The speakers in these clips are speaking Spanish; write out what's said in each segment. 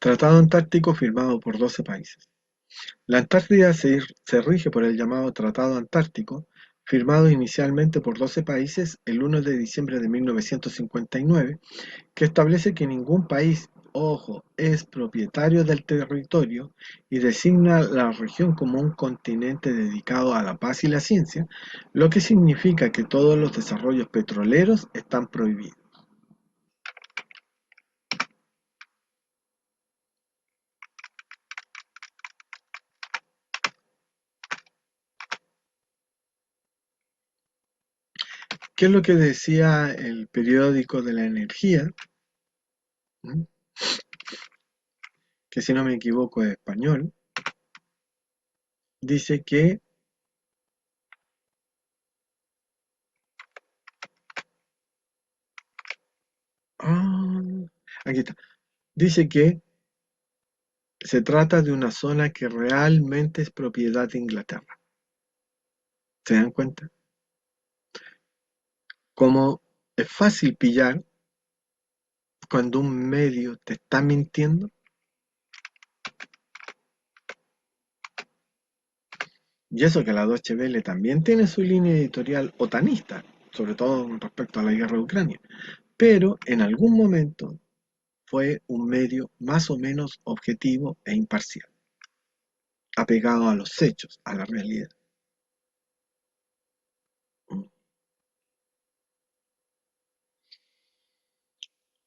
Tratado Antártico firmado por 12 países. La Antártida se rige por el llamado Tratado Antártico, firmado inicialmente por 12 países el 1 de diciembre de 1959, que establece que ningún país, ojo, es propietario del territorio y designa la región como un continente dedicado a la paz y la ciencia, lo que significa que todos los desarrollos petroleros están prohibidos. ¿Qué es lo que decía el periódico de la energía? ¿Mm? Que si no me equivoco es español, dice que ah, aquí está. Dice que se trata de una zona que realmente es propiedad de Inglaterra. ¿Se dan cuenta? Como es fácil pillar cuando un medio te está mintiendo. Y eso que la Deutsche Welle también tiene su línea editorial otanista, sobre todo con respecto a la guerra de Ucrania. Pero en algún momento fue un medio más o menos objetivo e imparcial, apegado a los hechos, a la realidad.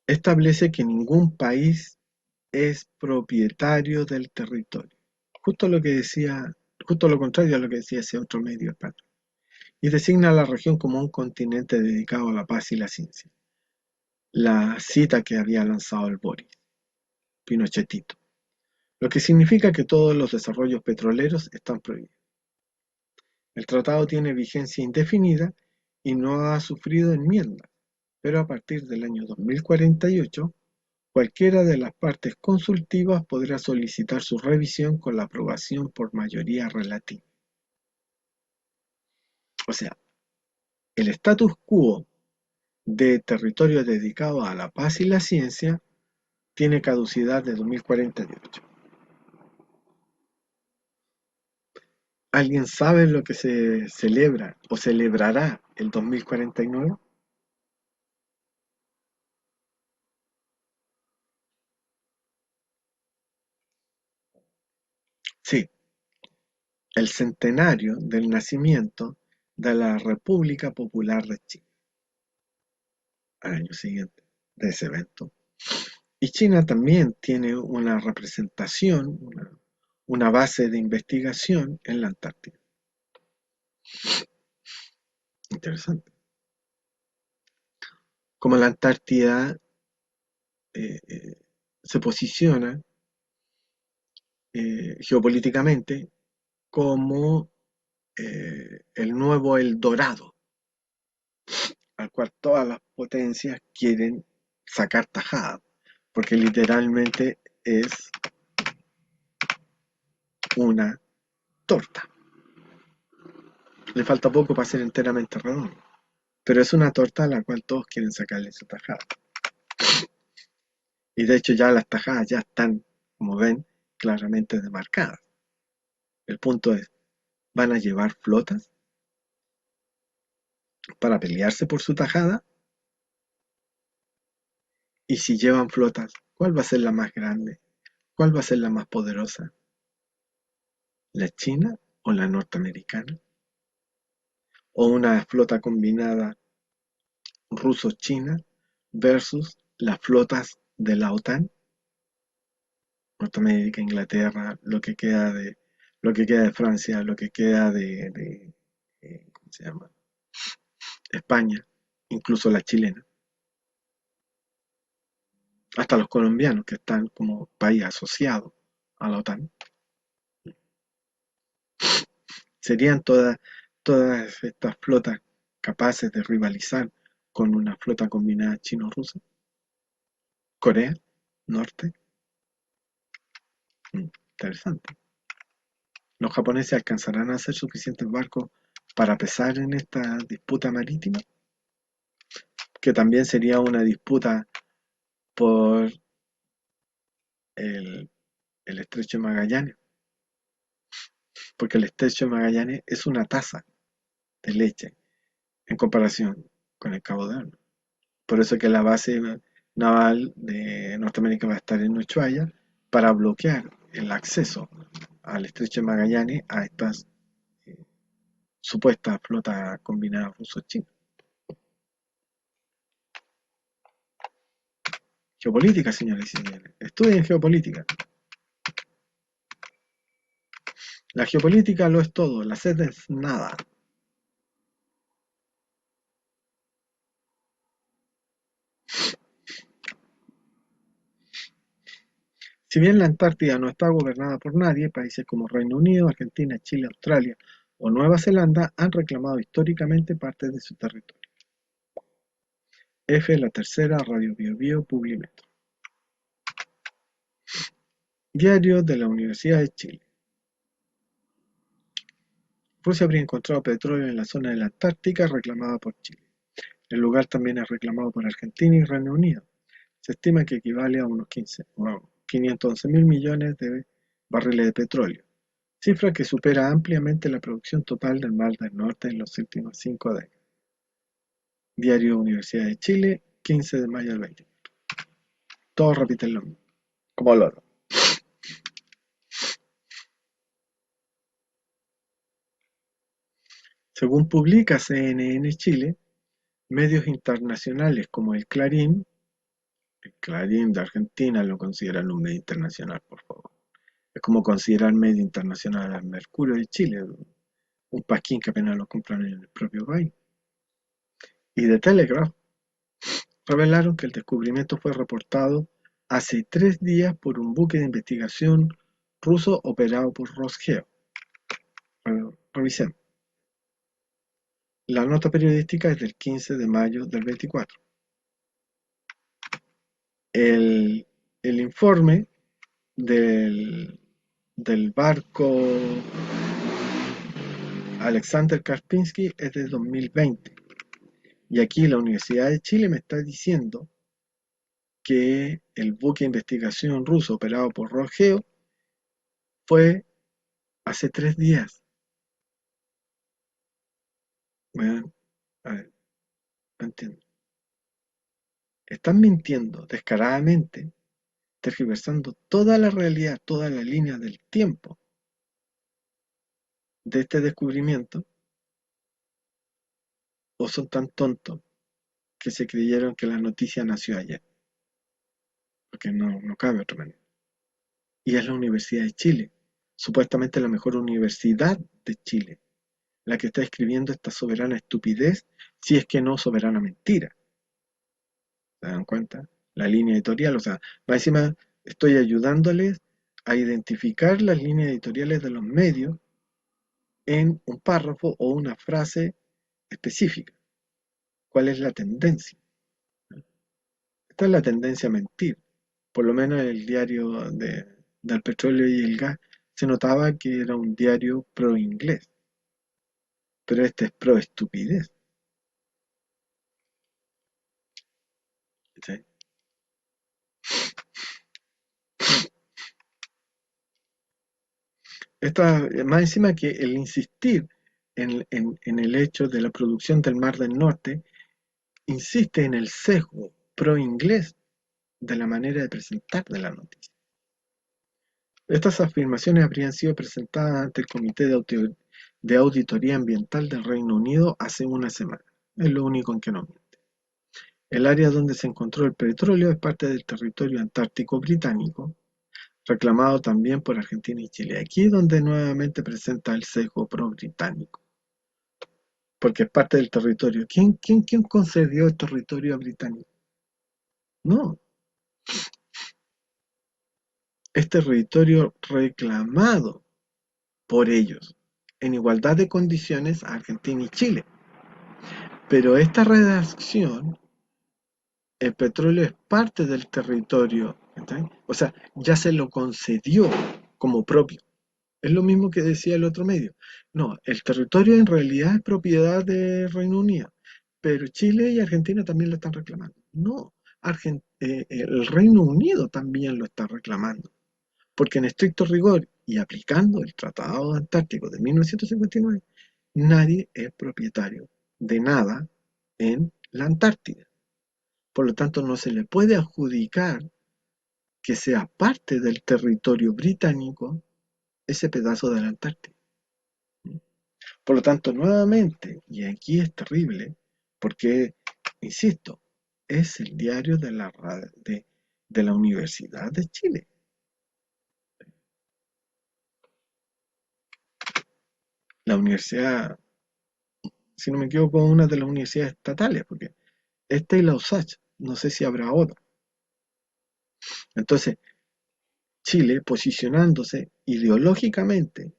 Establece que ningún país es propietario del territorio. Justo lo que decía, justo lo contrario a lo que decía ese otro medio español. Y designa a la región como un continente dedicado a la paz y la ciencia. La cita que había lanzado el Boris, Pinochetito. Lo que significa que todos los desarrollos petroleros están prohibidos. El tratado tiene vigencia indefinida y no ha sufrido enmiendas, pero a partir del año 2048, cualquiera de las partes consultivas podrá solicitar su revisión con la aprobación por mayoría relativa. O sea, el status quo de territorio dedicado a la paz y la ciencia tiene caducidad de 2048. ¿Alguien sabe lo que se celebra o celebrará el 2049? Sí, el centenario del nacimiento de la República Popular de China, al año siguiente de ese evento. Y China también tiene una representación, una base de investigación en la Antártida. Interesante. Como la Antártida eh, eh, se posiciona geopolíticamente como el nuevo El Dorado, al cual todas las potencias quieren sacar tajada, porque literalmente es una torta. Le falta poco para ser enteramente redondo, pero es una torta a la cual todos quieren sacarle su tajada. Y de hecho ya las tajadas ya están, como ven, claramente demarcadas. El punto es, ¿van a llevar flotas para pelearse por su tajada? Y si llevan flotas, ¿cuál va a ser la más grande? ¿Cuál va a ser la más poderosa? ¿La china o la norteamericana? ¿O una flota combinada ruso-china versus las flotas de la OTAN? Norteamérica, Inglaterra, lo que queda de Francia, lo que queda ¿cómo se llama? España, incluso la chilena, hasta los colombianos que están como país asociado a la OTAN. ¿Serían todas estas flotas capaces de rivalizar con una flota combinada chino-rusa? ¿Corea? ¿Norte? Interesante. ¿Los japoneses alcanzarán a hacer suficientes barcos para pesar en esta disputa marítima? Que también sería una disputa por el, el estrecho de Magallanes, porque el estrecho de Magallanes es una taza de leche en comparación con el Cabo de Hornos. Por eso que la base naval de Norteamérica va a estar en Ushuaia para bloquear el acceso al estrecho de Magallanes a estas eh, supuestas flotas combinadas ruso-chinas. Geopolítica, señores y señores. Estudien geopolítica. La geopolítica lo es todo, la sed es nada. Si bien la Antártida no está gobernada por nadie, países como Reino Unido, Argentina, Chile, Australia o Nueva Zelanda han reclamado históricamente parte de su territorio. F. La Tercera, Radio Biobío, Publimetro. Diario de la Universidad de Chile. Rusia habría encontrado petróleo en la zona de la Antártica reclamada por Chile. El lugar también es reclamado por Argentina y Reino Unido. Se estima que equivale a unos 511 mil millones de barriles de petróleo, cifra que supera ampliamente la producción total del Mar del Norte en los últimos 5 décadas. Diario Universidad de Chile, 15 de mayo del 20. Todos repiten lo mismo, como loro. Según publica CNN Chile, medios internacionales como el Clarín de Argentina lo consideran un medio internacional, por favor. Es como considerar medio internacional al Mercurio de Chile, un pasquín que apenas lo compran en el propio país. Y The Telegraph revelaron que el descubrimiento fue reportado hace 3 días por un buque de investigación ruso operado por Rosgeo. Revisemos. La nota periodística es del 15 de mayo del 24. El, el informe del barco Alexander Karpinsky es de 2020. Y aquí la Universidad de Chile me está diciendo que el buque de investigación ruso operado por Rosgeo fue hace 3 días. Bueno, a ver, no entiendo. Están mintiendo descaradamente, tergiversando toda la realidad, toda la línea del tiempo de este descubrimiento, o son tan tontos que se creyeron que la noticia nació ayer, porque no cabe otra manera. Y es la Universidad de Chile, supuestamente la mejor universidad de Chile, la que está escribiendo esta soberana estupidez, si es que no soberana mentira. ¿Se dan cuenta? La línea editorial, o sea, más encima estoy ayudándoles a identificar las líneas editoriales de los medios en un párrafo o una frase específica. ¿Cuál es la tendencia? Esta es la tendencia a mentir. Por lo menos el diario del petróleo y el gas se notaba que era un diario pro inglés, pero este es pro estupidez. ¿Sí? Más encima que el insistir en el hecho de la producción del Mar del Norte, insiste en el sesgo pro inglés de la manera de presentar de la noticia. Estas afirmaciones habrían sido presentadas ante el Comité de Auditoría Ambiental del Reino Unido hace una semana. Es lo único en que no miente. El área donde se encontró el petróleo es parte del territorio antártico británico, reclamado también por Argentina y Chile. Aquí es donde nuevamente presenta el sesgo pro-británico, porque es parte del territorio. ¿Quién concedió el territorio a británico? No, es territorio reclamado por ellos, en igualdad de condiciones a Argentina y Chile. Pero esta redacción, el petróleo es parte del territorio, ¿entendés? O sea, ya se lo concedió como propio. Es lo mismo que decía el otro medio. No, el territorio en realidad es propiedad de Reino Unido, pero Chile y Argentina también lo están reclamando. No, el Reino Unido también lo está reclamando, porque en estricto rigor y aplicando el Tratado Antártico de 1959, nadie es propietario de nada en la Antártida. Por lo tanto, no se le puede adjudicar que sea parte del territorio británico ese pedazo de la Antártida. Por lo tanto, nuevamente, y aquí es terrible, porque, insisto, es el diario de la Universidad de Chile. La universidad, si no me equivoco, una de las universidades estatales, porque esta y la USACH, no sé si habrá otra. Entonces, Chile posicionándose ideológicamente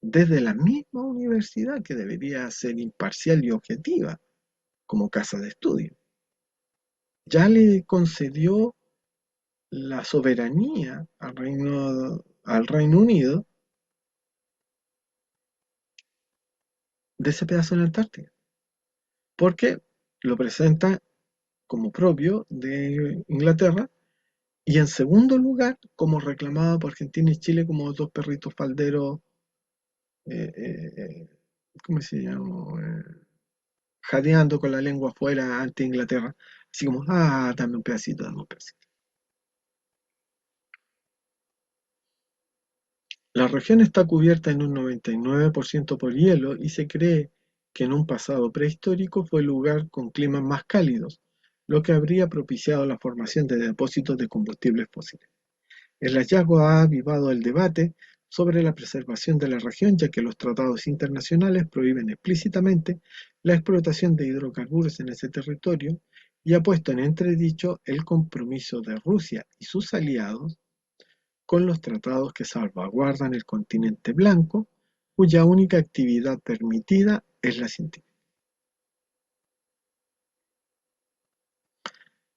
desde la misma universidad que debería ser imparcial y objetiva como casa de estudio, ya le concedió la soberanía al Reino Unido de ese pedazo de la Antártida, porque lo presenta como propio de Inglaterra y en segundo lugar como reclamado por Argentina y Chile como dos perritos falderos, eh, eh, eh, ¿cómo se llama? Jadeando con la lengua afuera ante Inglaterra, así como, dame un pedacito, dame un pedacito. La región está cubierta en un 99% por hielo y se cree que en un pasado prehistórico fue el lugar con climas más cálidos, lo que habría propiciado la formación de depósitos de combustibles fósiles. El hallazgo ha avivado el debate sobre la preservación de la región, ya que los tratados internacionales prohíben explícitamente la explotación de hidrocarburos en ese territorio y ha puesto en entredicho el compromiso de Rusia y sus aliados con los tratados que salvaguardan el continente blanco, cuya única actividad permitida es la científica.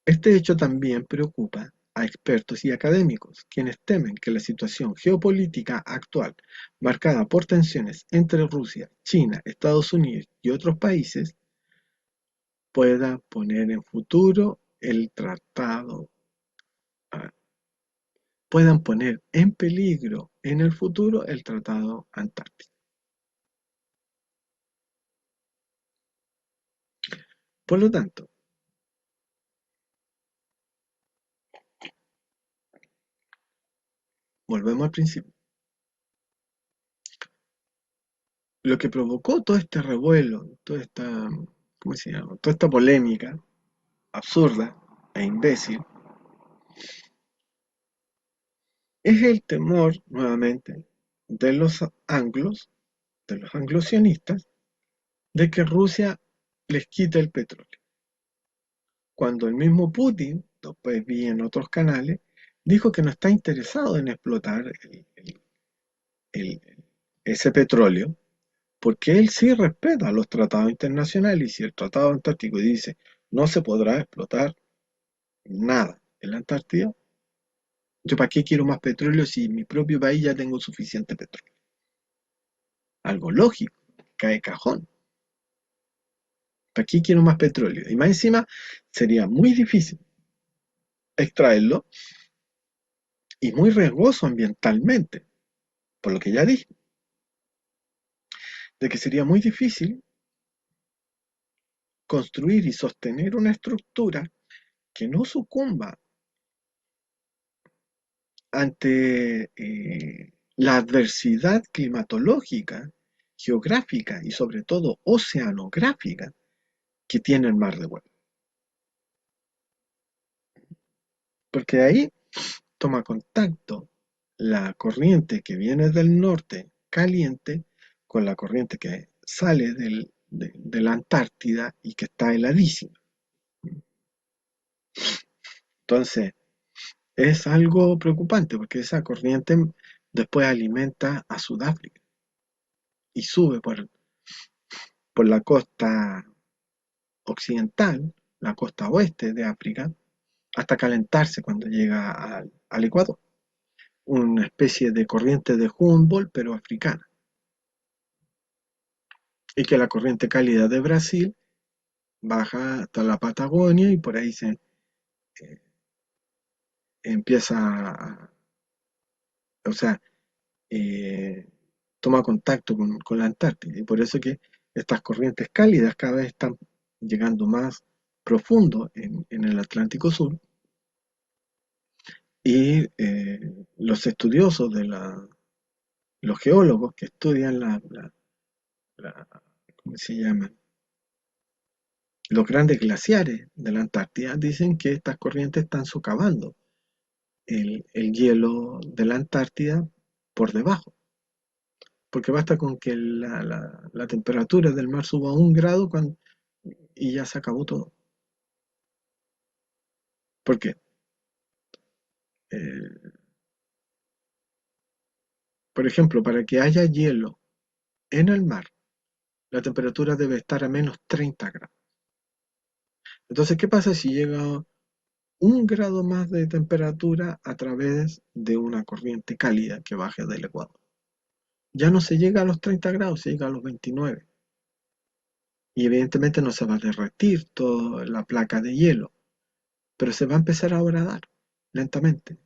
Este hecho también preocupa a expertos y académicos, quienes temen que la situación geopolítica actual, marcada por tensiones entre Rusia, China, Estados Unidos y otros países, pueda poner en futuro el tratado, ah, puedan poner en peligro en el futuro el tratado antártico. Por lo tanto, volvemos al principio. Lo que provocó todo este revuelo, toda esta, ¿cómo se llama? Toda esta polémica absurda e imbécil, es el temor, nuevamente, de los anglos, de los anglosionistas, de que Rusia les quite el petróleo. Cuando el mismo Putin, después vi en otros canales, dijo que no está interesado en explotar el- ese petróleo, porque él sí respeta los tratados internacionales y si el tratado antártico dice no se podrá explotar nada en la Antártida, yo para qué quiero más petróleo si en mi propio país ya tengo suficiente petróleo. Algo lógico, cae cajón. ¿Para qué quiero más petróleo? Y más encima sería muy difícil extraerlo y muy riesgoso ambientalmente, por lo que ya dije, de que sería muy difícil construir y sostener una estructura que no sucumba ante la adversidad climatológica, geográfica y sobre todo oceanográfica que tiene el Mar de Weddell. Porque ahí toma contacto la corriente que viene del norte caliente con la corriente que sale de la Antártida y que está heladísima. Entonces, es algo preocupante porque esa corriente después alimenta a Sudáfrica y sube por la costa occidental, la costa oeste de África, hasta calentarse cuando llega al Ecuador. Una especie de corriente de Humboldt, pero africana. Y que la corriente cálida de Brasil baja hasta la Patagonia y por ahí eh, empieza o sea, eh, toma contacto con la Antártida. Y por eso que estas corrientes cálidas cada vez están llegando más profundo en el Atlántico Sur. Y los estudiosos los geólogos que estudian la- ¿cómo se llaman? Los grandes glaciares de la Antártida dicen que estas corrientes están socavando el hielo de la Antártida por debajo, porque basta con que la temperatura del mar suba 1 grado y ya se acabó todo. Porque, eh, por ejemplo, para que haya hielo en el mar, la temperatura debe estar a -30 grados. Entonces, ¿qué pasa si llega 1 grado más de temperatura a través de una corriente cálida que baje del Ecuador? Ya no se llega a los 30 grados, se llega a los 29. Y evidentemente no se va a derretir toda la placa de hielo, pero se va a empezar a horadar lentamente,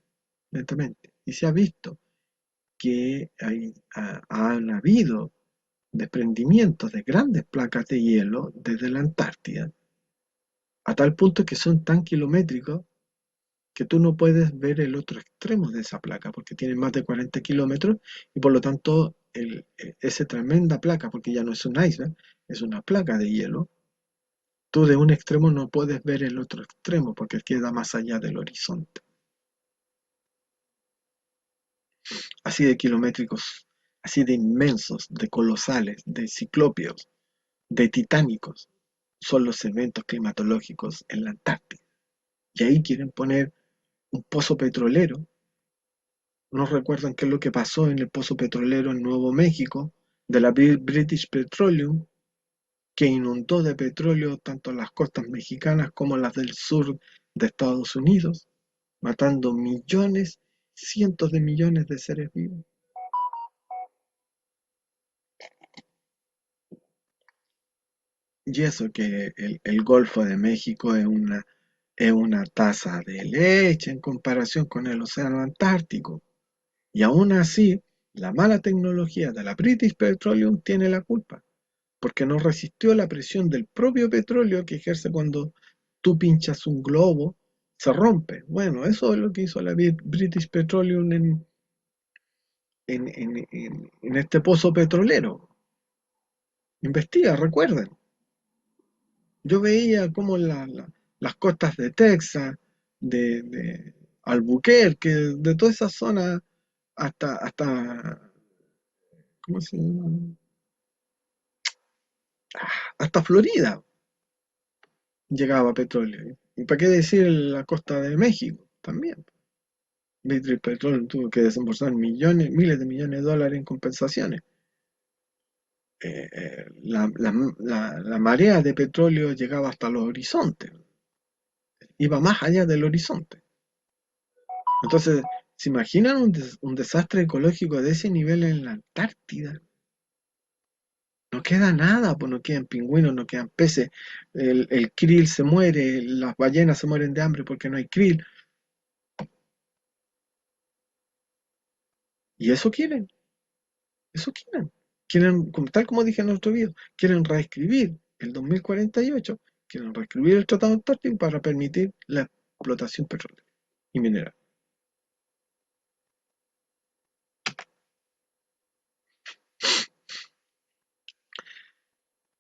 lentamente. Y se ha visto que han habido desprendimientos de grandes placas de hielo desde la Antártida, a tal punto que son tan kilométricos que tú no puedes ver el otro extremo de esa placa, porque tiene más de 40 kilómetros y por lo tanto esa tremenda placa, porque ya no es un iceberg, es una placa de hielo, tú de un extremo no puedes ver el otro extremo porque queda más allá del horizonte. Así de kilométricos, así de inmensos, de colosales, de ciclópeos, de titánicos, son los eventos climatológicos en la Antártida. Y ahí quieren poner un pozo petrolero. No recuerdan qué es lo que pasó en el pozo petrolero en Nuevo México de la British Petroleum, que inundó de petróleo tanto las costas mexicanas como las del sur de Estados Unidos, matando millones, cientos de millones de seres vivos. Y eso que el Golfo de México es una taza de leche en comparación con el Océano Antártico. Y aún así, la mala tecnología de la British Petroleum tiene la culpa, porque no resistió la presión del propio petróleo que ejerce cuando tú pinchas un globo, se rompe. Bueno, eso es lo que hizo la British Petroleum en este pozo petrolero. Investiga, recuerden. Yo veía cómo las costas de Texas, de Albuquerque, de toda esa zona hasta, ¿cómo se llama? Hasta Florida llegaba petróleo. ¿Y para qué decir la costa de México también? British Petroleum tuvo que desembolsar millones, miles de millones de dólares en compensaciones. La marea de petróleo llegaba hasta los horizontes, iba más allá del horizonte. Entonces, ¿se imaginan un desastre ecológico de ese nivel en la Antártida? No queda nada, pues no quedan pingüinos, no quedan peces, el krill se muere, las ballenas se mueren de hambre porque no hay krill. Y eso quieren, eso quieren. Quieren, tal como dije en otro video, quieren reescribir el 2048, quieren reescribir el Tratado Antártico para permitir la explotación petrolera y mineral.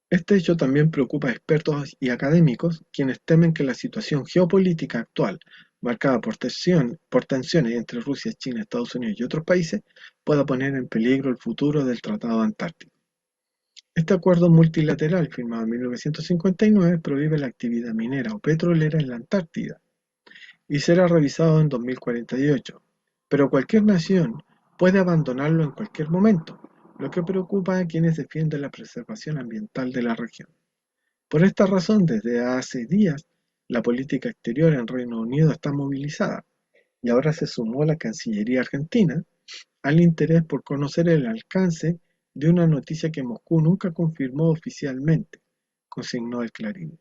Este hecho también preocupa a expertos y académicos, quienes temen que la situación geopolítica actual, marcada por tensiones entre Rusia, China, Estados Unidos y otros países, pueda poner en peligro el futuro del Tratado Antártico. Este acuerdo multilateral, firmado en 1959, prohíbe la actividad minera o petrolera en la Antártida y será revisado en 2048, pero cualquier nación puede abandonarlo en cualquier momento, lo que preocupa a quienes defienden la preservación ambiental de la región. Por esta razón, desde hace días, la política exterior en Reino Unido está movilizada y ahora se sumó la Cancillería argentina al interés por conocer el alcance de una noticia que Moscú nunca confirmó oficialmente, consignó el Clarín.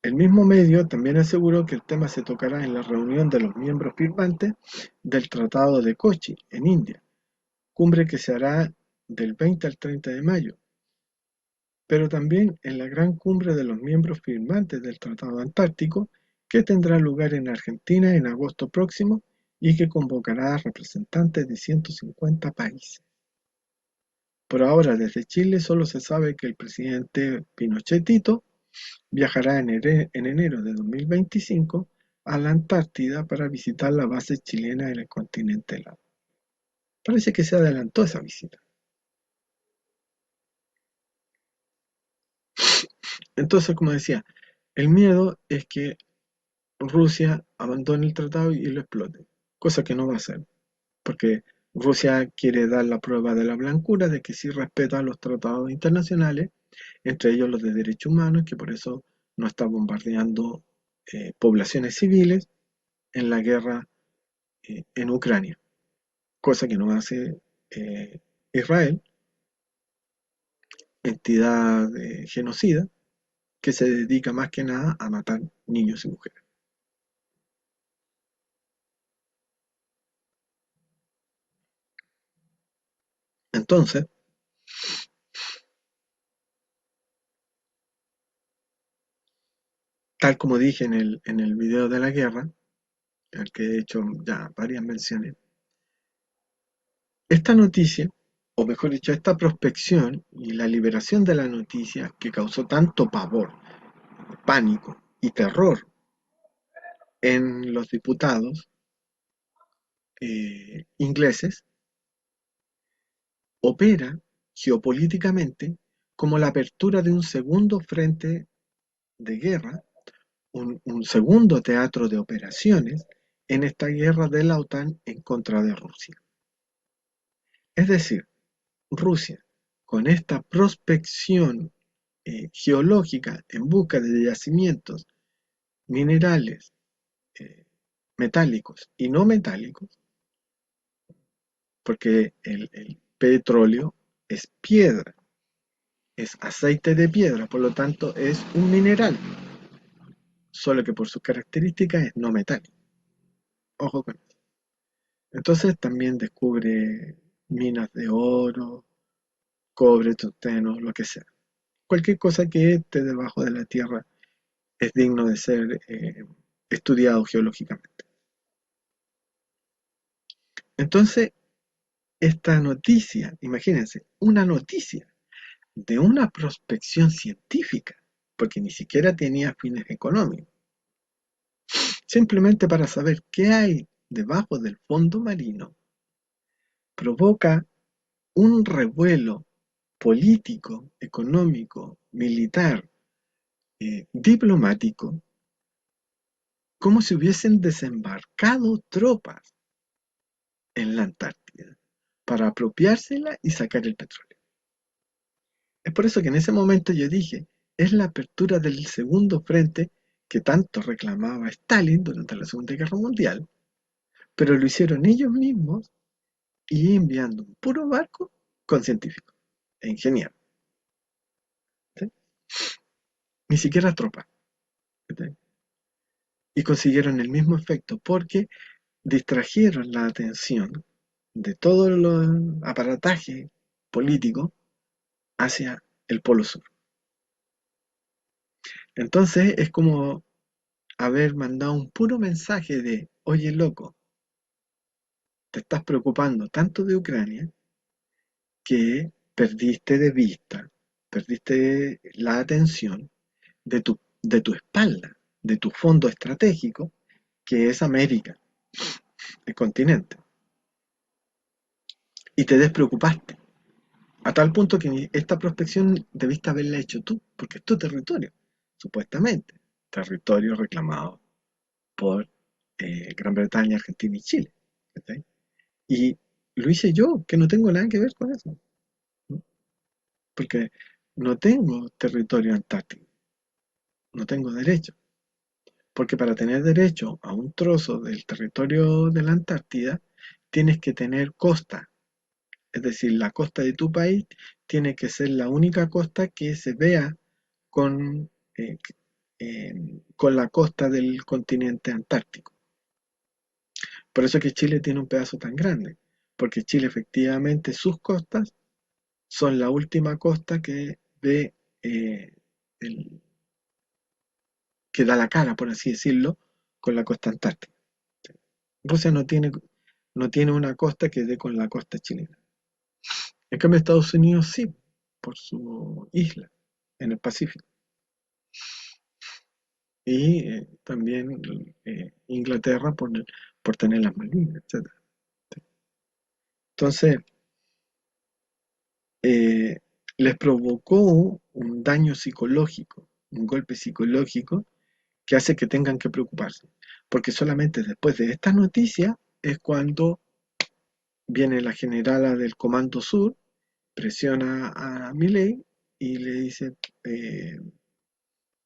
El mismo medio también aseguró que el tema se tocará en la reunión de los miembros firmantes del Tratado de Kochi, en India, cumbre que se hará del 20 al 30 de mayo, pero también en la gran cumbre de los miembros firmantes del Tratado Antártico, que tendrá lugar en Argentina en agosto próximo y que convocará a representantes de 150 países. Por ahora, desde Chile solo se sabe que el presidente Pinochet Tito viajará en enero de 2025 a la Antártida para visitar la base chilena en el continente helado. Parece que se adelantó esa visita. Entonces, como decía, el miedo es que Rusia abandone el tratado y lo explote, cosa que no va a hacer, porque Rusia quiere dar la prueba de la blancura de que sí respeta los tratados internacionales, entre ellos los de derechos humanos, que por eso no está bombardeando poblaciones civiles en la guerra en Ucrania, cosa que no hace Israel, entidad genocida, que se dedica más que nada a matar niños y mujeres. Entonces, tal como dije en el video de la guerra, al que he hecho ya varias menciones, esta noticia, o mejor dicho, esta prospección y la liberación de la noticia que causó tanto pavor, pánico y terror en los diputados ingleses, opera geopolíticamente como la apertura de un segundo frente de guerra, un segundo teatro de operaciones en esta guerra de la OTAN en contra de Rusia. Es decir, Rusia, con esta prospección geológica en busca de yacimientos minerales eh, metálicos y no metálicos, porque el petróleo es piedra, es aceite de piedra, por lo tanto es un mineral, solo que por sus características es no metálico. Ojo con eso. Entonces también descubre minas de oro, cobre, tungsteno, lo que sea. Cualquier cosa que esté debajo de la tierra es digno de ser estudiado geológicamente. Entonces, esta noticia, imagínense, una noticia de una prospección científica, porque ni siquiera tenía fines económicos, simplemente para saber qué hay debajo del fondo marino, provoca un revuelo político, económico, militar, diplomático, como si hubiesen desembarcado tropas en la Antártida para apropiársela y sacar el petróleo. Es por eso que en ese momento yo dije, es la apertura del segundo frente que tanto reclamaba Stalin durante la Segunda Guerra Mundial, pero lo hicieron ellos mismos y enviando un puro barco con científicos e ingenieros, ¿sí? Ni siquiera tropas, ¿sí? Y consiguieron el mismo efecto porque distrajeron la atención de todo el aparataje político hacia el Polo Sur. Entonces es como haber mandado un puro mensaje de, oye loco, te estás preocupando tanto de Ucrania que perdiste de vista, perdiste la atención de tu espalda, de tu fondo estratégico, que es América, el continente, y te despreocupaste, a tal punto que esta prospección debiste haberla hecho tú, porque es tu territorio, supuestamente, territorio reclamado por Gran Bretaña, Argentina y Chile. ¿Sí? Y lo hice yo, que no tengo nada que ver con eso, ¿no? Porque no tengo territorio antártico, no tengo derecho. Porque para tener derecho a un trozo del territorio de la Antártida, tienes que tener costa. Es decir, la costa de tu país tiene que ser la única costa que se vea con, con la costa del continente antártico. Por eso que Chile tiene un pedazo tan grande, porque Chile efectivamente sus costas son la última costa que ve eh, el- que da la cara, por así decirlo, con la costa antártica. Rusia no tiene una costa que dé con la costa chilena. En cambio, Estados Unidos sí, por su isla en el Pacífico. Y también Inglaterra por tener las Malvinas, etc. Entonces, eh, les provocó un daño psicológico, un golpe psicológico que hace que tengan que preocuparse. Porque solamente después de esta noticia es cuando viene la generala del Comando Sur, presiona a Milei y le dice, eh,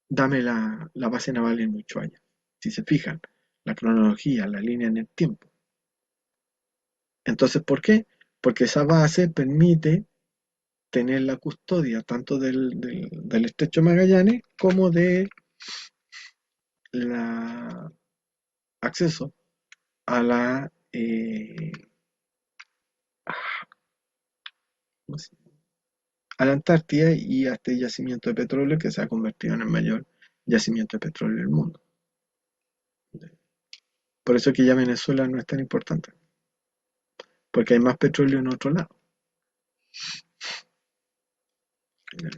dame la base naval en Ushuaia. Si se fijan, la cronología, la línea en el tiempo. Entonces, ¿por qué? Porque esa base permite tener la custodia tanto del estrecho Magallanes como de la acceso a ¿cómo se llama? A la Antártida y a este yacimiento de petróleo que se ha convertido en el mayor yacimiento de petróleo del mundo. Por eso que ya Venezuela no es tan importante, porque hay más petróleo en otro lado.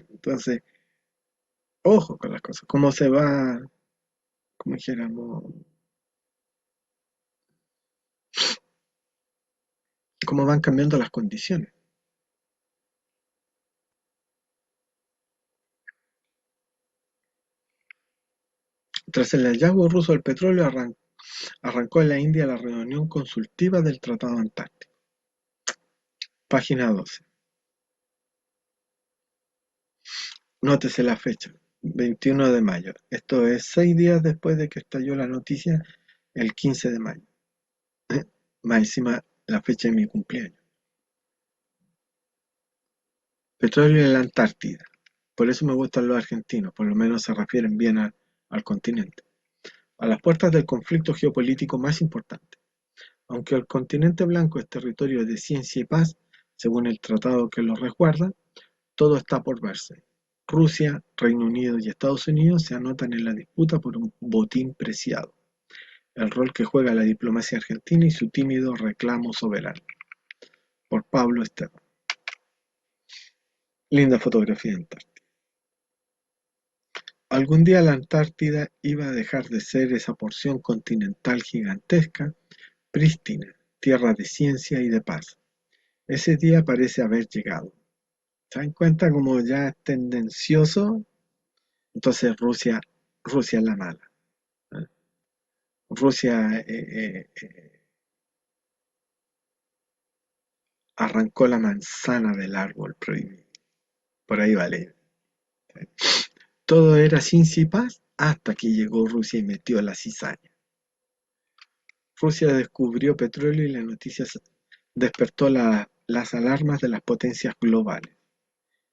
Entonces, ojo con las cosas, cómo se va, como dijéramos, cómo van cambiando las condiciones. Tras el hallazgo ruso del petróleo, arrancó en la India la reunión consultiva del Tratado Antártico. Página 12. Nótese la fecha, 21 de mayo. Esto es 6 días después de que estalló la noticia, el 15 de mayo. ¿eh? Más encima la fecha de mi cumpleaños. Petróleo en la Antártida. Por eso me gustan los argentinos, por lo menos se refieren bien al continente. A las puertas del conflicto geopolítico más importante. Aunque el continente blanco es territorio de ciencia y paz, según el tratado que lo resguarda, todo está por verse. Rusia, Reino Unido y Estados Unidos se anotan en la disputa por un botín preciado, el rol que juega la diplomacia argentina y su tímido reclamo soberano. Por Pablo Esteban. Linda fotografía de Antártida. Algún día la Antártida iba a dejar de ser esa porción continental gigantesca, prístina, tierra de ciencia y de paz. Ese día parece haber llegado. ¿Se dan cuenta como ya es tendencioso? Entonces Rusia es la mala. ¿eh? Rusia arrancó la manzana del árbol prohibido. Por ahí vale. Todo era ciencia y paz hasta que llegó Rusia y metió la cizaña. Rusia descubrió petróleo y la noticia despertó las alarmas de las potencias globales,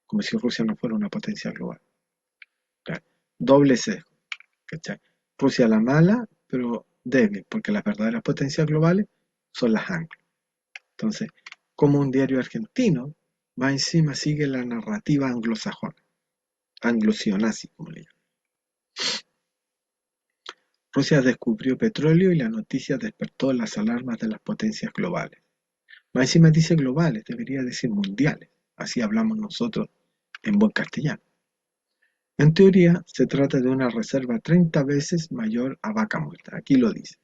como si Rusia no fuera una potencia global. ¿Ya? Doble sesgo. ¿Cachai? Rusia la mala, pero débil, porque las verdaderas potencias globales son las anglo. Entonces, como un diario argentino, va encima sigue la narrativa anglosajona, anglo-sionazi, como le llaman. Rusia descubrió petróleo y la noticia despertó las alarmas de las potencias globales. Más encima dice globales, debería decir mundiales. Así hablamos nosotros en buen castellano. En teoría, se trata de una reserva 30 veces mayor a Vaca Muerta. Aquí lo dice.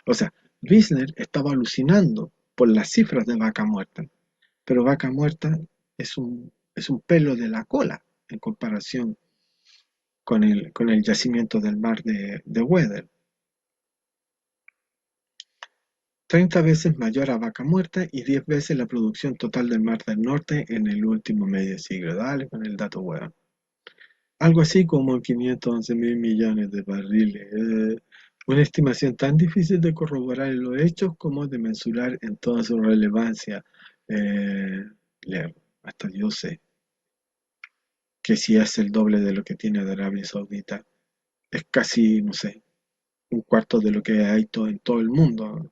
O sea, Wissner estaba alucinando por las cifras de Vaca Muerta, pero Vaca Muerta es un pelo de la cola en comparación con el yacimiento del mar de Weddell. 30 veces mayor a Vaca Muerta y 10 veces la producción total del Mar del Norte en el último medio siglo. Dale con el dato hueón. Algo así como 511.000 millones de barriles. Una estimación tan difícil de corroborar en los hechos como de mensurar en toda su relevancia. Eh, hasta yo sé que si es el doble de lo que tiene de Arabia Saudita, es casi, no sé, un cuarto de lo que hay en todo el mundo.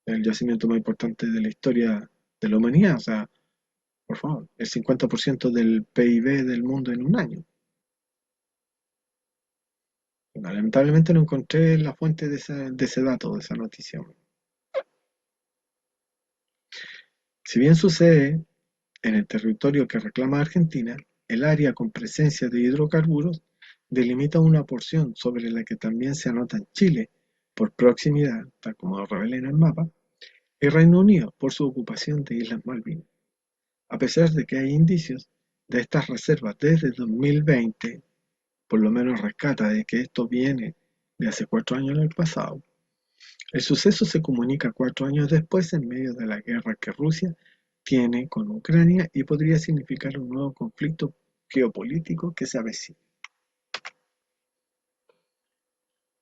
El yacimiento más importante de la historia de la humanidad. O sea, por favor, el 50% del PIB del mundo en un año. No, lamentablemente no encontré la fuente de ese dato, de esa noticia. Si bien sucede en el territorio que reclama Argentina, el área con presencia de hidrocarburos delimita una porción sobre la que también se anotan Chile, por proximidad, tal como lo revela en el mapa, y Reino Unido, por su ocupación de Islas Malvinas. A pesar de que hay indicios de estas reservas desde 2020, por lo menos rescata de que esto viene de hace 4 años en el pasado, el suceso se comunica 4 años después en medio de la guerra que Rusia tiene con Ucrania y podría significar un nuevo conflicto geopolítico que se avecina.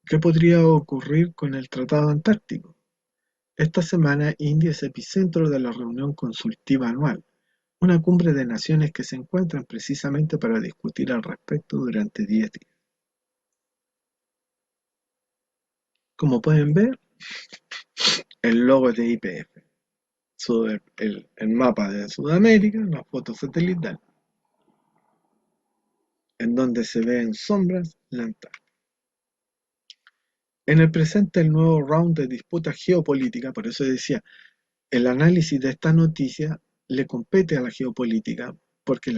¿Qué podría ocurrir con el Tratado Antártico? Esta semana India es epicentro de la reunión consultiva anual, una cumbre de naciones que se encuentran precisamente para discutir al respecto durante 10 días. Como pueden ver, el logo de IPF, el mapa de Sudamérica, una foto satelital, en donde se ve en sombras la Antártida. En el presente, el nuevo round de disputa geopolítica, por eso decía, el análisis de esta noticia le compete a la geopolítica, porque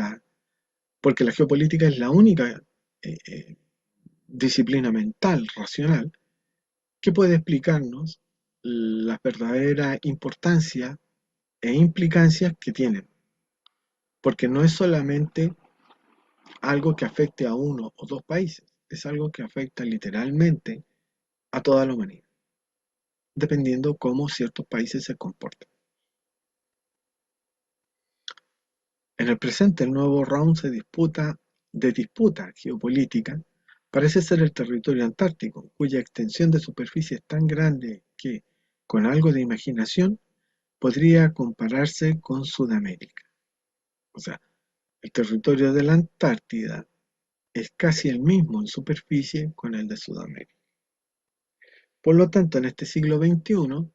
porque la geopolítica es la única disciplina mental, racional, que puede explicarnos la verdadera importancia e implicancias que tienen, porque no es solamente algo que afecte a uno o dos países, es algo que afecta literalmente a toda la humanidad, dependiendo cómo ciertos países se comportan. En el presente, el nuevo round de disputa geopolítica parece ser el territorio antártico, cuya extensión de superficie es tan grande que, con algo de imaginación, podría compararse con Sudamérica. O sea, el territorio de la Antártida es casi el mismo en superficie con el de Sudamérica. Por lo tanto, en este siglo XXI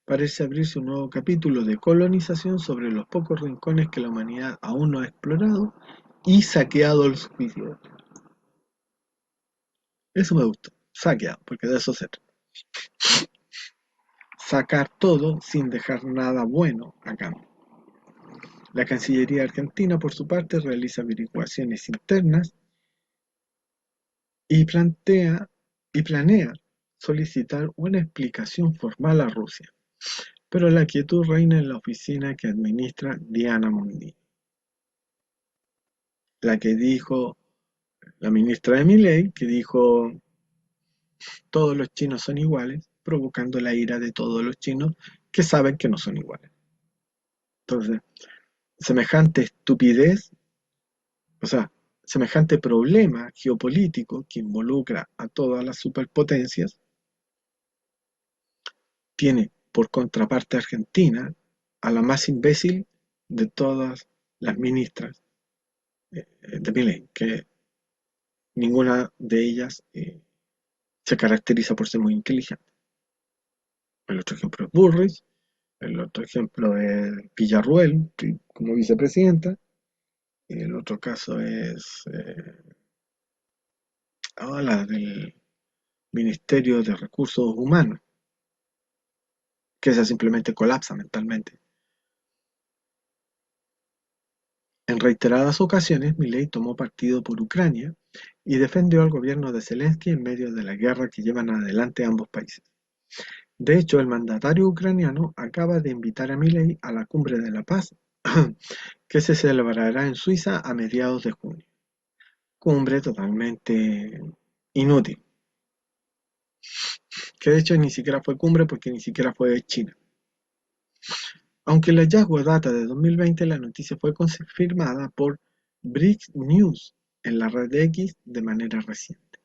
parece abrirse un nuevo capítulo de colonización sobre los pocos rincones que la humanidad aún no ha explorado y saqueado lo suficiente. Eso me gustó, saqueado, porque de eso se trata. Sacar todo sin dejar nada bueno a cambio. La Cancillería argentina, por su parte, realiza averiguaciones internas y planea solicitar una explicación formal a Rusia, pero la quietud reina en la oficina que administra Diana Mondino, la que dijo, la ministra de Milei, que dijo todos los chinos son iguales, provocando la ira de todos los chinos que saben que no son iguales. Entonces, semejante estupidez, o sea, semejante problema geopolítico que involucra a todas las superpotencias, tiene por contraparte Argentina a la más imbécil de todas las ministras de Milei, que ninguna de ellas se caracteriza por ser muy inteligente. El otro ejemplo es Bullrich, el otro ejemplo es Villarruel, como vicepresidenta, y el otro caso es la del Ministerio de Recursos Humanos, que esa simplemente colapsa mentalmente. En reiteradas ocasiones, Milei tomó partido por Ucrania y defendió al gobierno de Zelensky en medio de la guerra que llevan adelante ambos países. De hecho, el mandatario ucraniano acaba de invitar a Milei a la Cumbre de la Paz, que se celebrará en Suiza a mediados de junio. Cumbre totalmente inútil, que de hecho ni siquiera fue cumbre porque ni siquiera fue de China. Aunque el hallazgo data de 2020, la noticia fue confirmada por BRICS News en la red X de manera reciente.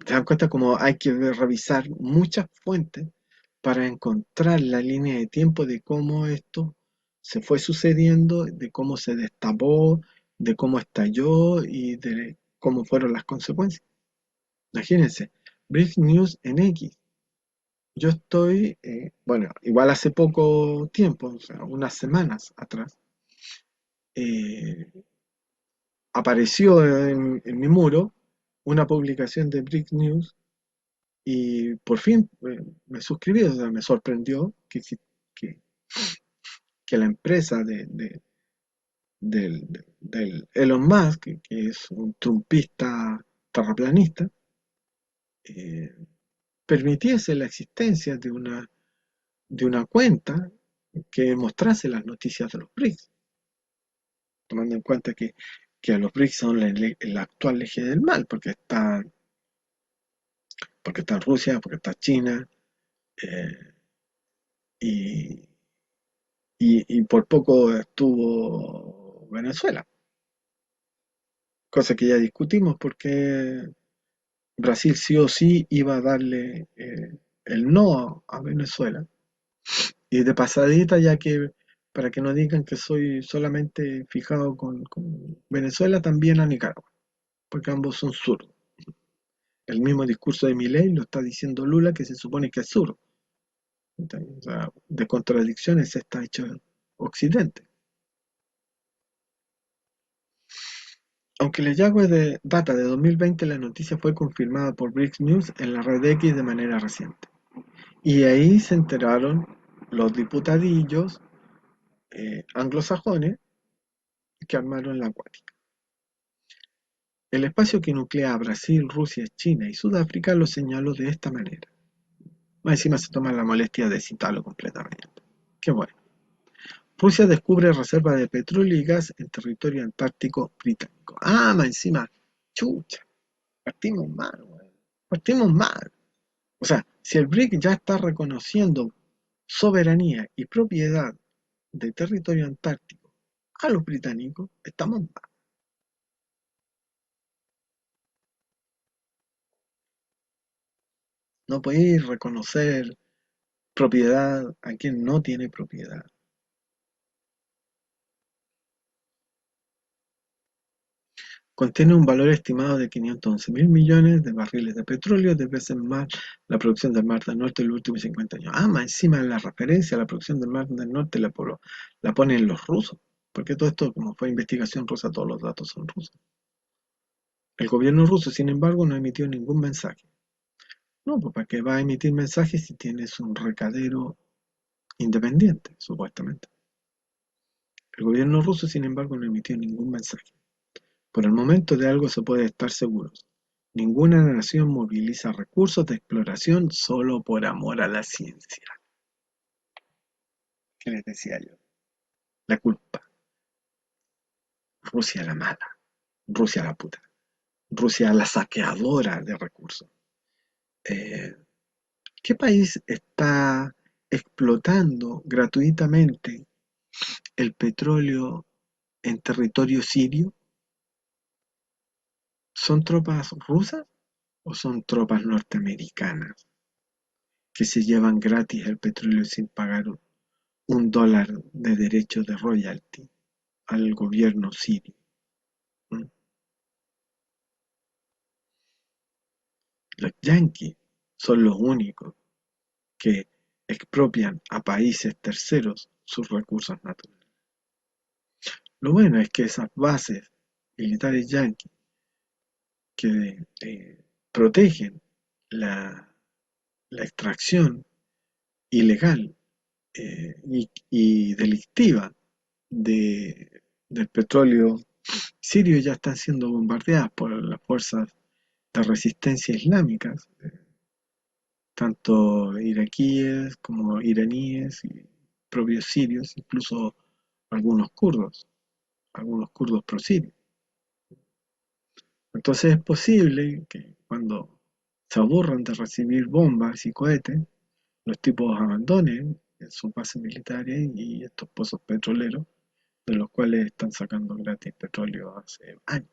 Te das cuenta cómo hay que revisar muchas fuentes para encontrar la línea de tiempo de cómo esto se fue sucediendo, de cómo se destapó, de cómo estalló y de cómo fueron las consecuencias. Imagínense, BRICS News en X. Yo estoy, bueno, igual hace poco tiempo, o sea, unas semanas atrás, eh, apareció en mi muro una publicación de BRICS News y por fin me suscribí, o sea, me sorprendió que, que la empresa del Elon Musk, que es un trumpista terraplanista, eh, permitiese la existencia de una cuenta que mostrase las noticias de los BRICS, tomando en cuenta que los BRICS son el actual eje del mal, porque está Rusia, porque está China, eh, y, y por poco estuvo Venezuela, cosa que ya discutimos porque Brasil sí o sí iba a darle el no a Venezuela. Y de pasadita, ya que para que no digan que soy solamente fijado con Venezuela, también a Nicaragua, porque ambos son zurdos. El mismo discurso de Milei lo está diciendo Lula, que se supone que es zurdo. O sea, de contradicciones está hecho Occidente. Aunque el hallazgo es data de 2020, la noticia fue confirmada por BRICS News en la red X de manera reciente. Y ahí se enteraron los diputadillos anglosajones que armaron la acuática. El espacio que nuclea a Brasil, Rusia, China y Sudáfrica lo señaló de esta manera. Más encima se toma la molestia de citarlo completamente. Qué bueno. Rusia descubre reserva de petróleo y gas en territorio antártico británico. Ah, más encima, chucha, partimos mal, güey. Partimos mal. O sea, si el BRIC ya está reconociendo soberanía y propiedad de territorio antártico a los británicos, estamos mal. No podéis reconocer propiedad a quien no tiene propiedad. Contiene un valor estimado de 511 mil millones de barriles de petróleo, 10 veces más la producción del Mar del Norte en los últimos 50 años. Ah, más encima la referencia a la producción del Mar del Norte la ponen los rusos, porque todo esto, como fue investigación rusa, todos los datos son rusos. El gobierno ruso, sin embargo, no emitió ningún mensaje. No, pues ¿para qué va a emitir mensajes si tienes un recadero independiente, supuestamente? El gobierno ruso, sin embargo, no emitió ningún mensaje. Por el momento de algo se puede estar seguros. Ninguna nación moviliza recursos de exploración solo por amor a la ciencia. ¿Qué les decía yo? La culpa. Rusia la mala. Rusia la puta. Rusia la saqueadora de recursos. Eh, ¿Qué país está explotando gratuitamente el petróleo en territorio sirio? ¿Son tropas rusas o son tropas norteamericanas que se llevan gratis el petróleo sin pagar $1 de derechos de royalty al gobierno sirio? ¿Mm? Los yanquis son los únicos que expropian a países terceros sus recursos naturales. Lo bueno es que esas bases militares yanquis que protegen la, la extracción ilegal y delictiva del petróleo sirio ya están siendo bombardeadas por las fuerzas de resistencia islámicas, tanto iraquíes como iraníes y propios sirios, incluso algunos kurdos prosirios. Entonces es posible que cuando se aburran de recibir bombas y cohetes, los tipos abandonen sus bases militares y estos pozos petroleros, de los cuales están sacando gratis petróleo hace años,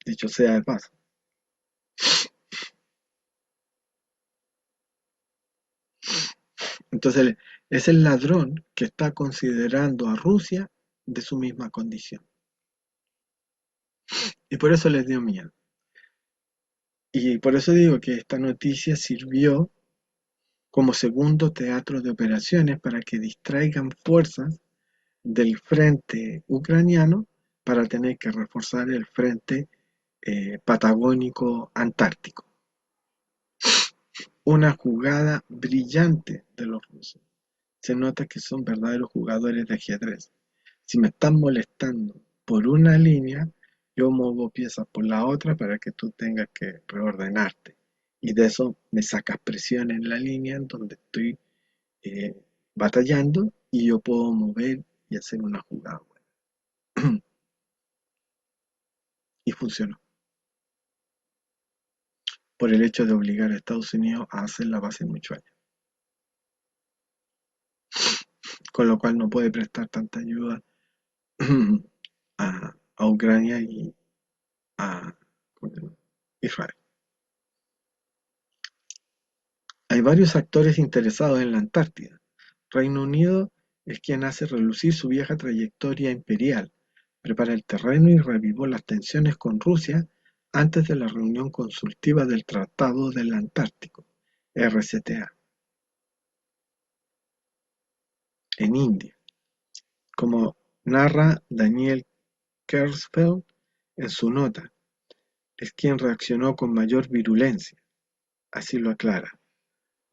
dicho sea de paso. Entonces es el ladrón que está considerando a Rusia de su misma condición. Y por eso les dio miedo. Y por eso digo que esta noticia sirvió como segundo teatro de operaciones para que distraigan fuerzas del frente ucraniano para tener que reforzar el frente patagónico antártico. Una jugada brillante de los rusos. Se nota que son verdaderos jugadores de ajedrez. Si me están molestando por una línea, yo muevo piezas por la otra para que tú tengas que reordenarte. Y de eso me sacas presión en la línea en donde estoy eh, batallando y yo puedo mover y hacer una jugada buena. Y funcionó. Por el hecho de obligar a Estados Unidos a hacer la base en Ushuaia. Con lo cual no puede prestar tanta ayuda a Ucrania y a Israel. Hay varios actores interesados en la Antártida. Reino Unido es quien hace relucir su vieja trayectoria imperial, prepara el terreno y revivó las tensiones con Rusia antes de la reunión consultiva del Tratado del Antártico, RCTA, en India, como narra Daniel Kersfeld en su nota. Es quien reaccionó con mayor virulencia, así lo aclara.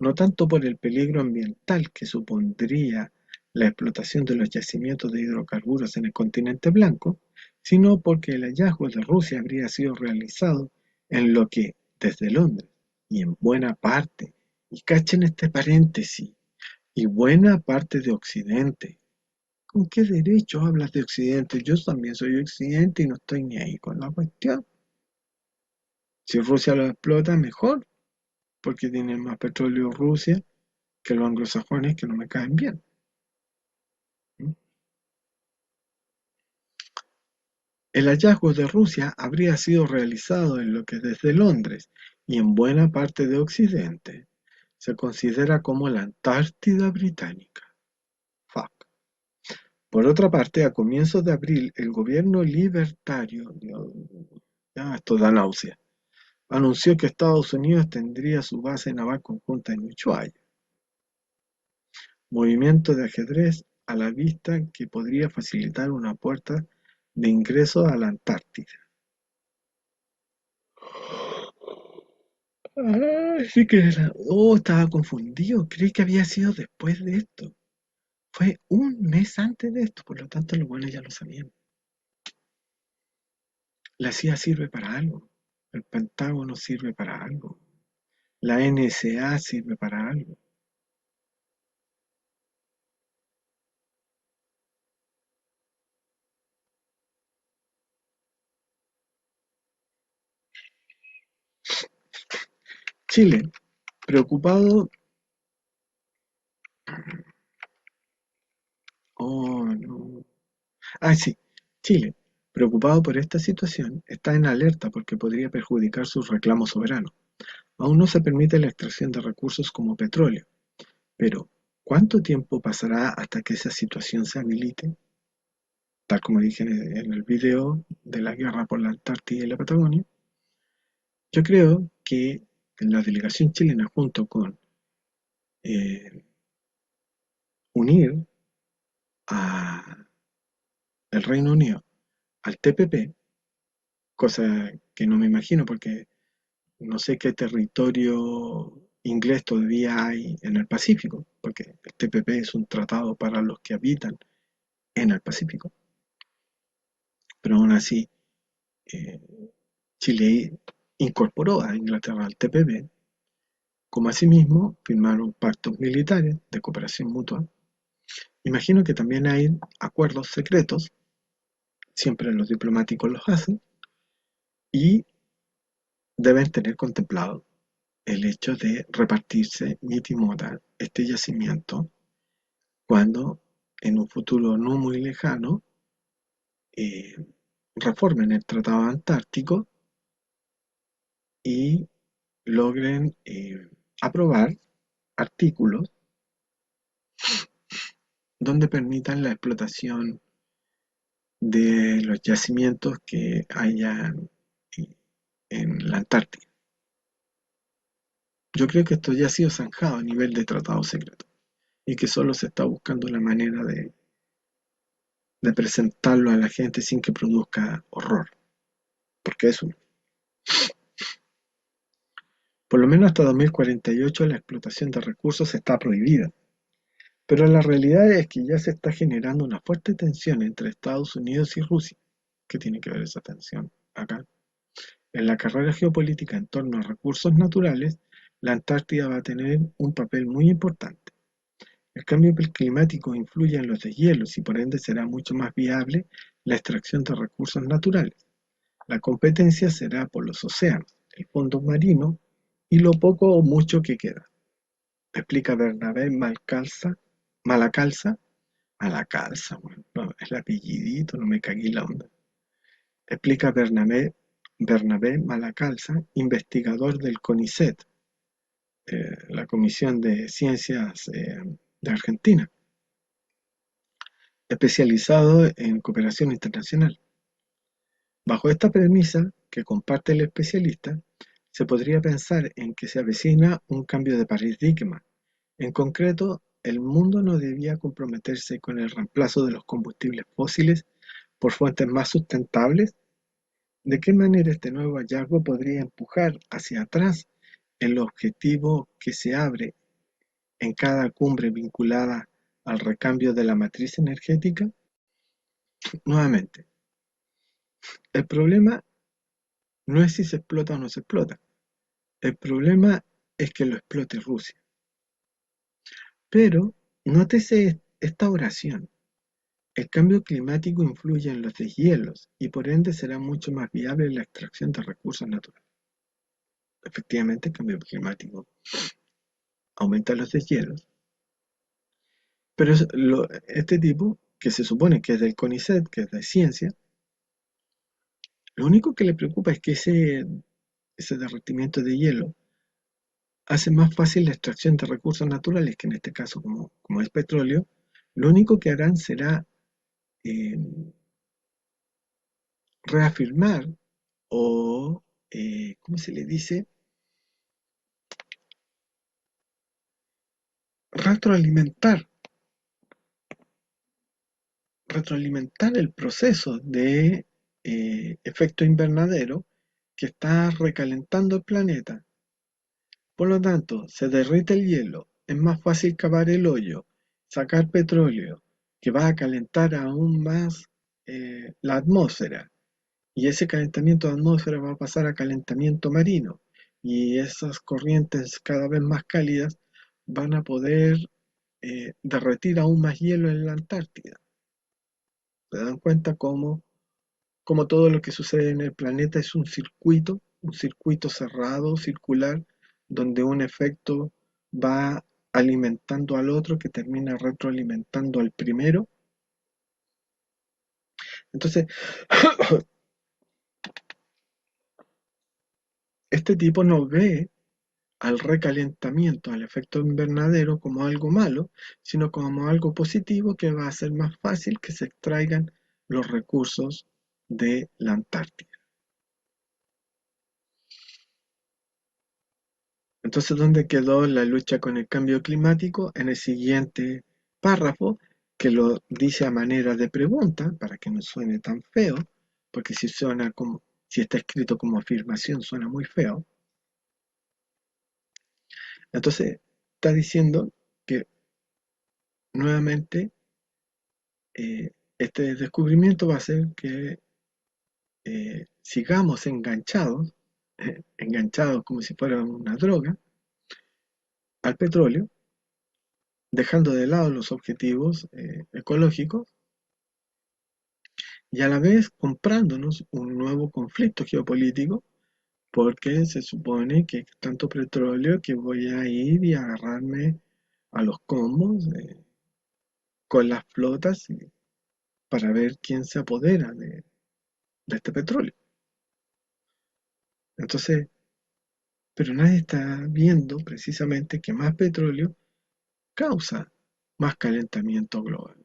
No tanto por el peligro ambiental que supondría la explotación de los yacimientos de hidrocarburos en el continente blanco, sino porque el hallazgo de Rusia habría sido realizado en lo que, desde Londres, y en buena parte, y cachen este paréntesis, y buena parte de Occidente. ¿Con qué derecho hablas de Occidente? Yo también soy Occidente y no estoy ni ahí con la cuestión. Si Rusia lo explota, mejor, porque tiene más petróleo Rusia que los anglosajones que no me caen bien. El hallazgo de Rusia habría sido realizado en lo que desde Londres y en buena parte de Occidente se considera como la Antártida británica. Fuck. Por otra parte, a comienzos de abril, el gobierno libertario, ya esto da náusea, anunció que Estados Unidos tendría su base naval conjunta en Ushuaia. Movimiento de ajedrez a la vista que podría facilitar una puerta de ingreso a la Antártida. Sí que era. Oh, estaba confundido. Creí que había sido después de esto. Fue un mes antes de esto, por lo tanto los buenos ya lo sabían. La CIA sirve para algo. El Pentágono sirve para algo. La NSA sirve para algo. Chile, preocupado. Oh, no. Ah, sí. Chile, preocupado por esta situación, está en alerta porque podría perjudicar sus reclamos soberanos. Aún no se permite la extracción de recursos como petróleo. Pero, ¿cuánto tiempo pasará hasta que esa situación se habilite? Tal como dije en el video de la guerra por la Antártida y la Patagonia, yo creo que la delegación chilena junto con eh, unir a el Reino Unido al TPP, cosa que no me imagino porque no sé qué territorio inglés todavía hay en el Pacífico, porque el TPP es un tratado para los que habitan en el Pacífico, pero aún así eh, Chile incorporó a Inglaterra al TPP, como asimismo firmaron pactos militares de cooperación mutua. Imagino que también hay acuerdos secretos, siempre los diplomáticos los hacen, y deben tener contemplado el hecho de repartirse mitimota este yacimiento cuando en un futuro no muy lejano eh, reformen el Tratado Antártico y logren aprobar artículos donde permitan la explotación de los yacimientos que haya en la Antártida. Yo creo que esto ya ha sido zanjado a nivel de tratado secreto y que solo se está buscando la manera de presentarlo a la gente sin que produzca horror, porque eso, por lo menos hasta 2048 la explotación de recursos está prohibida, pero la realidad es que ya se está generando una fuerte tensión entre Estados Unidos y Rusia. ¿Qué tiene que ver esa tensión acá? En la carrera geopolítica en torno a recursos naturales, la Antártida va a tener un papel muy importante. El cambio climático influye en los deshielos y por ende será mucho más viable la extracción de recursos naturales. La competencia será por los océanos, el fondo marino y lo poco o mucho que queda, explica Bernabé Malacalza, bueno, no, es el apellidito, no me cagué la onda. Explica Bernabé Malacalza, investigador del CONICET, la Comisión de Ciencias de Argentina, especializado en cooperación internacional. Bajo esta premisa, que comparte el especialista, se podría pensar en que se avecina un cambio de paradigma. En concreto, el mundo no debía comprometerse con el reemplazo de los combustibles fósiles por fuentes más sustentables. ¿De qué manera este nuevo hallazgo podría empujar hacia atrás el objetivo que se abre en cada cumbre vinculada al recambio de la matriz energética? Nuevamente, el problema no es si se explota o no se explota. El problema es que lo explote Rusia. Pero nótese esta oración. El cambio climático influye en los deshielos y por ende será mucho más viable la extracción de recursos naturales. Efectivamente, el cambio climático aumenta los deshielos, pero este tipo, que se supone que es del CONICET, que es de ciencia, lo único que le preocupa es que ese derretimiento de hielo hace más fácil la extracción de recursos naturales, que en este caso, como es petróleo, lo único que harán será eh, reafirmar o, ¿cómo se le dice? Retroalimentar, retroalimentar el proceso de efecto invernadero que está recalentando el planeta. Por lo tanto, se derrite el hielo, es más fácil cavar el hoyo, sacar petróleo, que va a calentar aún más la atmósfera. Y ese calentamiento de atmósfera va a pasar a calentamiento marino. Y esas corrientes cada vez más cálidas van a poder derretir aún más hielo en la Antártida. ¿Se dan cuenta cómo todo lo que sucede en el planeta es un circuito cerrado, circular, donde un efecto va alimentando al otro que termina retroalimentando al primero? Entonces, este tipo no ve al recalentamiento, al efecto invernadero como algo malo, sino como algo positivo que va a hacer más fácil que se extraigan los recursos de la Antártida. Entonces, ¿dónde quedó la lucha con el cambio climático? En el siguiente párrafo, que lo dice a manera de pregunta, para que no suene tan feo, porque si está escrito como afirmación, suena muy feo. Entonces, está diciendo que nuevamente este descubrimiento va a hacer que sigamos enganchados, enganchados como si fuera una droga, al petróleo, dejando de lado los objetivos ecológicos y a la vez comprándonos un nuevo conflicto geopolítico porque se supone que hay tanto petróleo que voy a ir y agarrarme a los combos con las flotas para ver quién se apodera de este petróleo. Entonces, pero nadie está viendo precisamente que más petróleo causa más calentamiento global,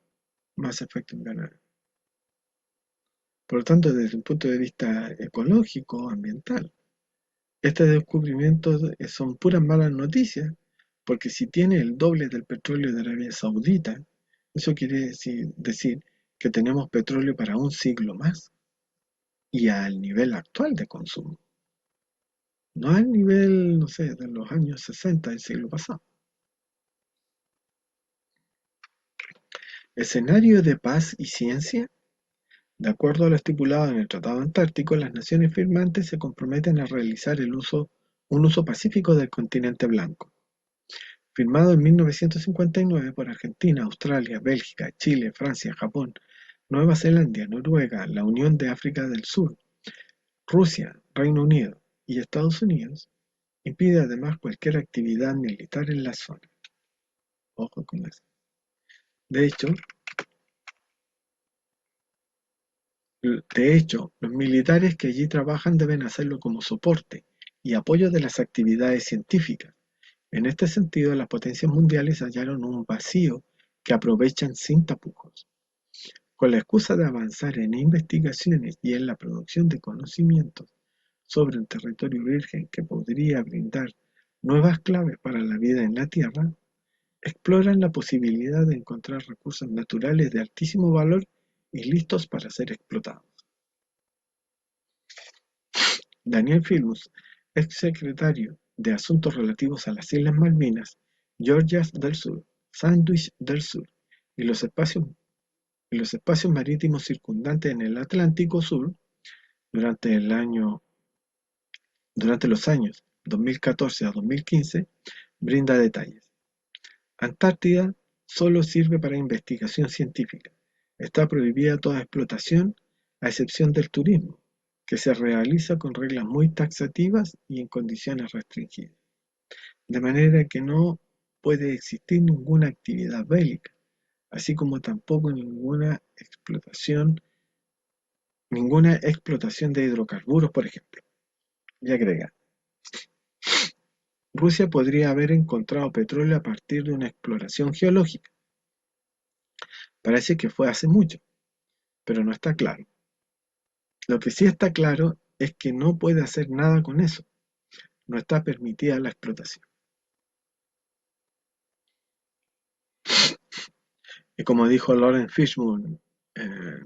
más efecto invernadero. Por lo tanto, desde un punto de vista ecológico, ambiental, Este descubrimiento son puras malas noticias, porque si tiene el doble del petróleo de Arabia Saudita, eso quiere decir que tenemos petróleo para un siglo más y al nivel actual de consumo, no al nivel, no sé, de los años 60 del siglo pasado. Escenario de paz y ciencia. De acuerdo a lo estipulado en el Tratado Antártico, las naciones firmantes se comprometen a realizar un uso pacífico del continente blanco. Firmado en 1959 por Argentina, Australia, Bélgica, Chile, Francia, Japón, Nueva Zelanda, Noruega, la Unión de África del Sur, Rusia, Reino Unido y Estados Unidos, impide además cualquier actividad militar en la zona. Ojo con eso. De hecho, los militares que allí trabajan deben hacerlo como soporte y apoyo de las actividades científicas. En este sentido, las potencias mundiales hallaron un vacío que aprovechan sin tapujos. Con la excusa de avanzar en investigaciones y en la producción de conocimientos sobre un territorio virgen que podría brindar nuevas claves para la vida en la Tierra, exploran la posibilidad de encontrar recursos naturales de altísimo valor y listos para ser explotados. Daniel Phillips, ex secretario de Asuntos Relativos a las Islas Malvinas, Georgias del Sur, Sandwich del Sur y los espacios marítimos circundantes en el Atlántico Sur durante los años 2014 a 2015, brinda detalles. Antártida solo sirve para investigación científica. Está prohibida toda explotación, a excepción del turismo, que se realiza con reglas muy taxativas y en condiciones restringidas. De manera que no puede existir ninguna actividad bélica, así como tampoco ninguna explotación de hidrocarburos, por ejemplo. Y agrega, Rusia podría haber encontrado petróleo a partir de una exploración geológica. Parece que fue hace mucho, pero no está claro. Lo que sí está claro es que no puede hacer nada con eso. No está permitida la explotación. Y como dijo Lawrence Fishburne, eh,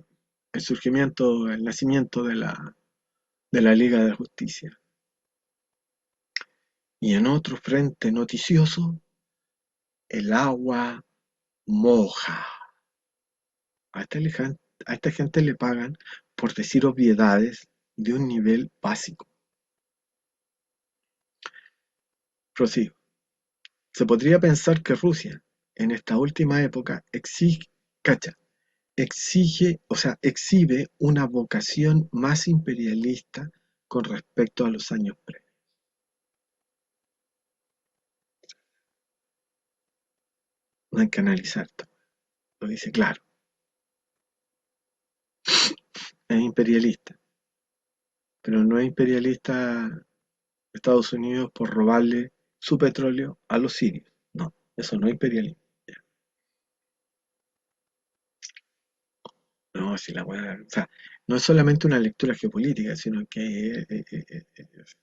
el nacimiento de la Liga de Justicia. Y en otro frente noticioso, el agua moja. A esta gente le pagan por decir obviedades de un nivel básico. Prosigo. Se podría pensar que Rusia, en esta última época, exhibe una vocación más imperialista con respecto a los años previos. No hay que analizar esto, lo dice claro. Es imperialista, pero no es imperialista Estados Unidos por robarle su petróleo a los sirios. No, eso no es imperialismo. No, si la weá, o sea, no es solamente una lectura geopolítica, sino que es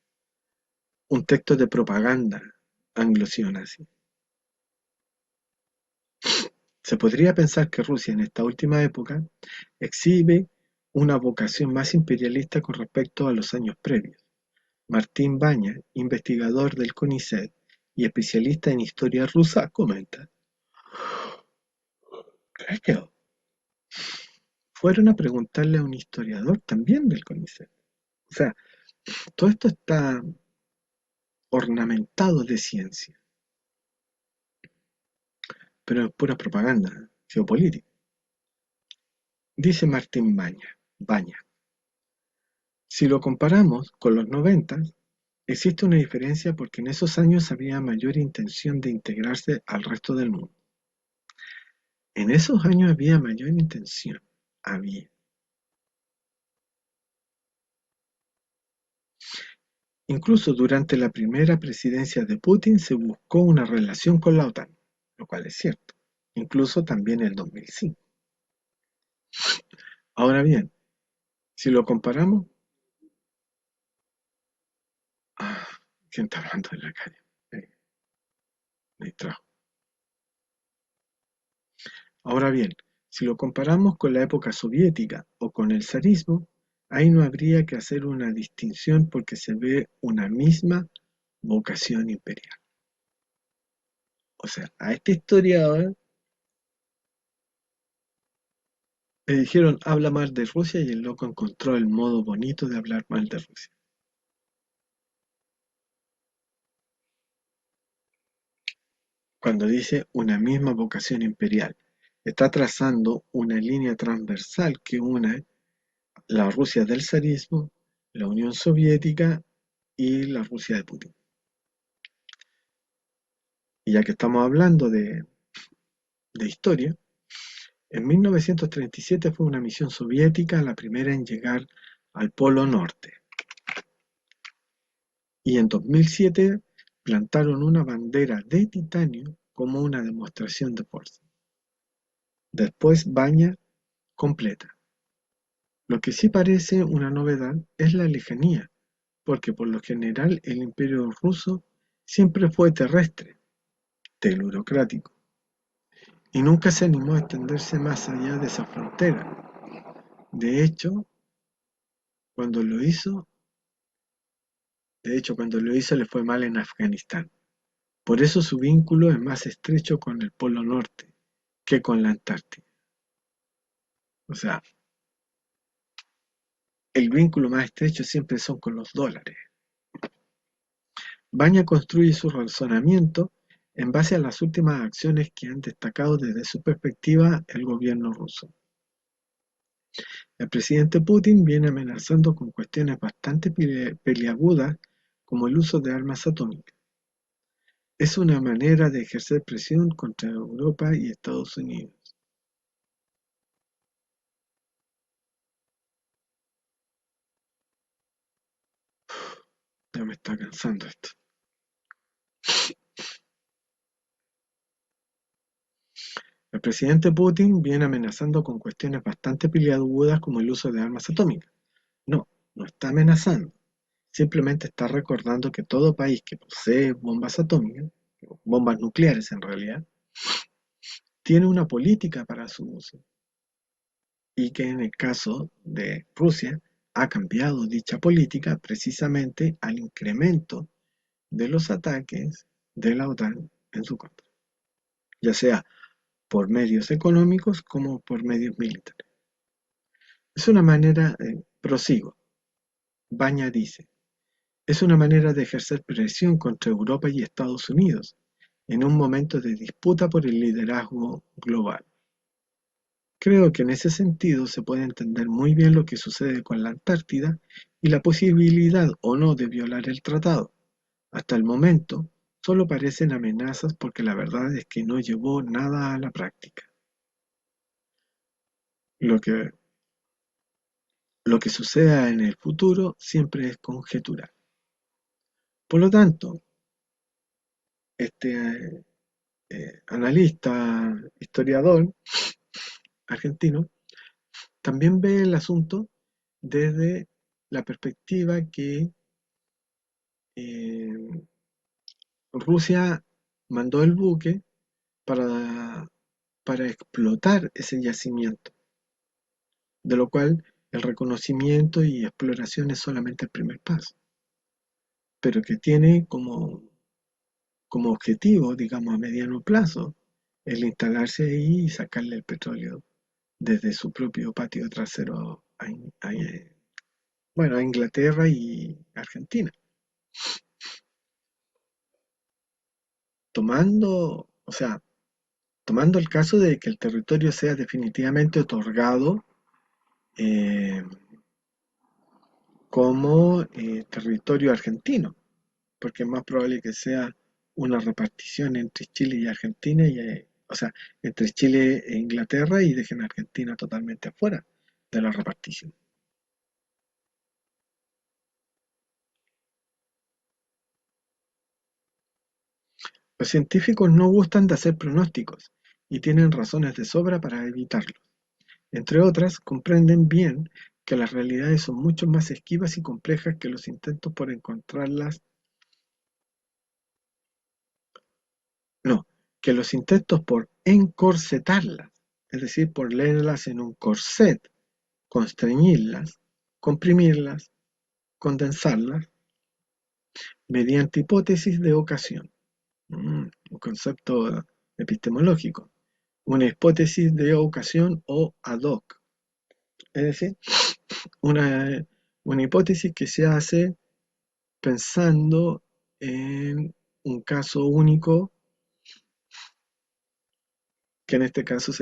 un texto de propaganda anglo-nazi. Se podría pensar que Rusia en esta última época exhibe una vocación más imperialista con respecto a los años previos. Martín Baña, investigador del CONICET y especialista en historia rusa, comenta: "Creo, fueron a preguntarle a un historiador también del CONICET". O sea, todo esto está ornamentado de ciencia, pero es pura propaganda geopolítica. Dice Martín Baña, si lo comparamos con los 90, existe una diferencia porque en esos años había mayor intención de integrarse al resto del mundo. En esos años había mayor intención. Había. Incluso durante la primera presidencia de Putin se buscó una relación con la OTAN, lo cual es cierto. Incluso también en el 2005. Ahora bien, si lo comparamos, ¿Quién está hablando en la calle? Eh, Me distrajo. Ahora bien, si lo comparamos con la época soviética o con el zarismo, ahí no habría que hacer una distinción porque se ve una misma vocación imperial. O sea, a este historiador le dijeron habla mal de Rusia y el loco encontró el modo bonito de hablar mal de Rusia. Cuando dice una misma vocación imperial, está trazando una línea transversal que une la Rusia del zarismo, la Unión Soviética y la Rusia de Putin. Y ya que estamos hablando de historia, en 1937 fue una misión soviética la primera en llegar al Polo Norte. Y en 2007 plantaron una bandera de titanio como una demostración de fuerza. Después Baña completa. Lo que sí parece una novedad es la lejanía, porque por lo general el imperio ruso siempre fue terrestre, telurocrático, y nunca se animó a extenderse más allá de esa frontera. De hecho, cuando lo hizo, cuando lo hizo le fue mal en Afganistán. Por eso su vínculo es más estrecho con el Polo Norte que con la Antártida. O sea, el vínculo más estrecho siempre son con los dólares. Baña construye su razonamiento en base a las últimas acciones que han destacado desde su perspectiva el gobierno ruso. El presidente Putin viene amenazando con cuestiones bastante peliagudas como el uso de armas atómicas. Es una manera de ejercer presión contra Europa y Estados Unidos. Ya me está cansando esto. El presidente Putin viene amenazando con cuestiones bastante peliagudas como el uso de armas atómicas. No, no está amenazando. Simplemente está recordando que todo país que posee bombas atómicas, bombas nucleares en realidad, tiene una política para su uso y que en el caso de Rusia ha cambiado dicha política precisamente al incremento de los ataques de la OTAN en su contra, ya sea por medios económicos como por medios militares. Es una manera, prosigo, Baña dice, es una manera de ejercer presión contra Europa y Estados Unidos en un momento de disputa por el liderazgo global. Creo que en ese sentido se puede entender muy bien lo que sucede con la Antártida y la posibilidad o no de violar el tratado. Hasta el momento, solo parecen amenazas porque la verdad es que no llevó nada a la práctica. Lo que, lo que suceda en el futuro siempre es conjetural. Por lo tanto, este analista, historiador argentino, también ve el asunto desde la perspectiva que eh, Rusia mandó el buque para, para explotar ese yacimiento, de lo cual el reconocimiento y exploración es solamente el primer paso, pero que tiene como objetivo, digamos, a mediano plazo, el instalarse ahí y sacarle el petróleo desde su propio patio trasero bueno, a Inglaterra y Argentina, o sea, tomando el caso de que el territorio sea definitivamente otorgado eh, como territorio argentino, porque es más probable que sea una repartición entre Chile y Argentina, o sea, entre Chile e Inglaterra y dejen a Argentina totalmente afuera de la repartición. Los científicos no gustan de hacer pronósticos y tienen razones de sobra para evitarlos. Entre otras, comprenden bien que las realidades son mucho más esquivas y complejas que los intentos por encontrarlas no, que los intentos por encorsetarlas, es decir, por leerlas en un corset, constreñirlas, comprimirlas, condensarlas, mediante hipótesis de ocasión. Un concepto epistemológico. Una hipótesis de ocasión o ad hoc. Es decir, una, una hipótesis que se hace pensando en un caso único, que en este caso es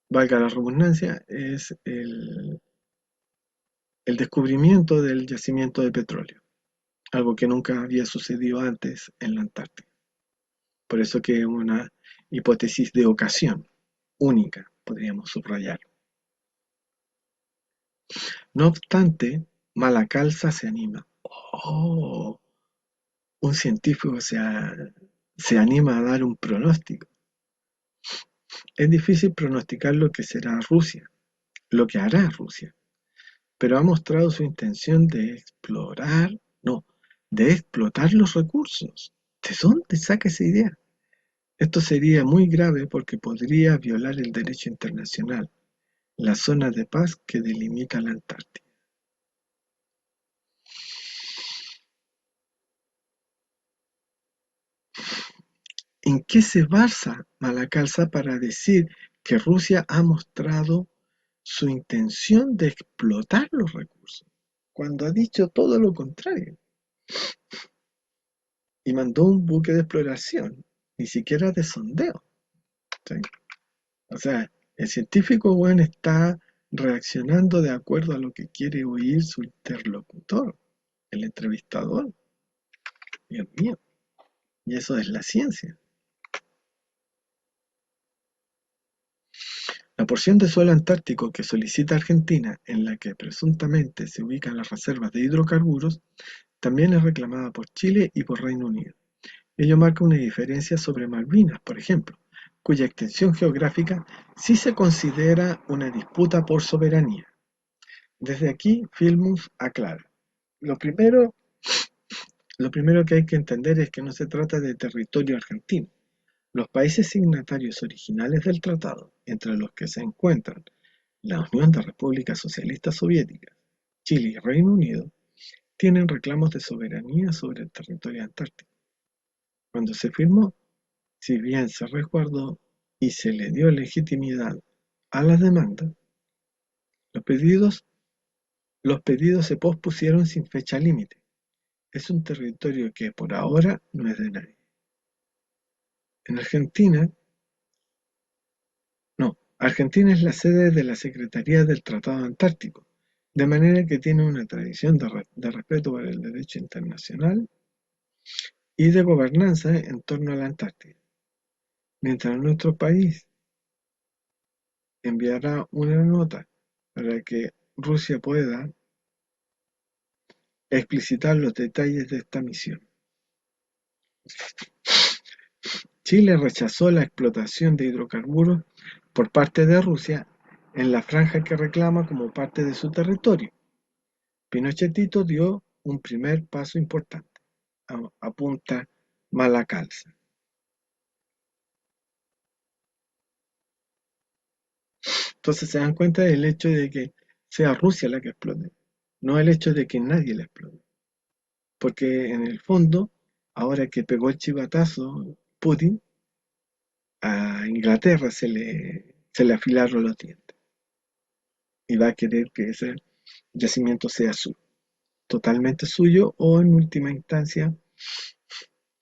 valga la redundancia, es el descubrimiento del yacimiento de petróleo, algo que nunca había sucedido antes en la Antártida. Por eso que es una hipótesis de ocasión, única, podríamos subrayar. No obstante, Malacalza se anima. Oh, un científico se anima a dar un pronóstico. Es difícil pronosticar lo que será Rusia, lo que hará Rusia, pero ha mostrado su intención de explorar, no, de explotar los recursos. ¿De dónde saca esa idea? Esto sería muy grave porque podría violar el derecho internacional, la zona de paz que delimita la Antártida. ¿En qué se basa Malacalza para decir que Rusia ha mostrado su intención de explotar los recursos, cuando ha dicho todo lo contrario? Y mandó un buque de exploración, ni siquiera de sondeo. ¿Sí? O sea, el científico bueno está reaccionando de acuerdo a lo que quiere oír su interlocutor, el entrevistador. Dios mío, y eso es la ciencia. La porción de suelo antártico que solicita Argentina, en la que presuntamente se ubican las reservas de hidrocarburos, también es reclamada por Chile y por Reino Unido. Ello marca una diferencia sobre Malvinas, por ejemplo, cuya extensión geográfica sí se considera una disputa por soberanía. Desde aquí, Filmus aclara. Lo primero, lo primero que hay que entender es que no se trata de territorio argentino. Los países signatarios originales del tratado, entre los que se encuentran la Unión de Repúblicas Socialistas Soviéticas, Chile y Reino Unido, tienen reclamos de soberanía sobre el territorio antártico. Cuando se firmó, si bien se resguardó y se le dio legitimidad a las demandas, los pedidos, los pedidos se pospusieron sin fecha límite. Es un territorio que por ahora no es de nadie. En Argentina, no, Argentina es la sede de la Secretaría del Tratado Antártico, de manera que tiene una tradición de respeto por el derecho internacional y de gobernanza en torno a la Antártida. Mientras nuestro país enviará una nota para que Rusia pueda explicitar los detalles de esta misión. Chile rechazó la explotación de hidrocarburos por parte de Rusia en la franja que reclama como parte de su territorio. Pinochetito dio un primer paso importante, apunta Malacalza. Entonces se dan cuenta del hecho de que sea Rusia la que explote, no el hecho de que nadie la explote. Porque en el fondo, ahora que pegó el chivatazo Putin, a Inglaterra se le afilaron los dientes y va a querer que ese yacimiento sea suyo, totalmente suyo o en última instancia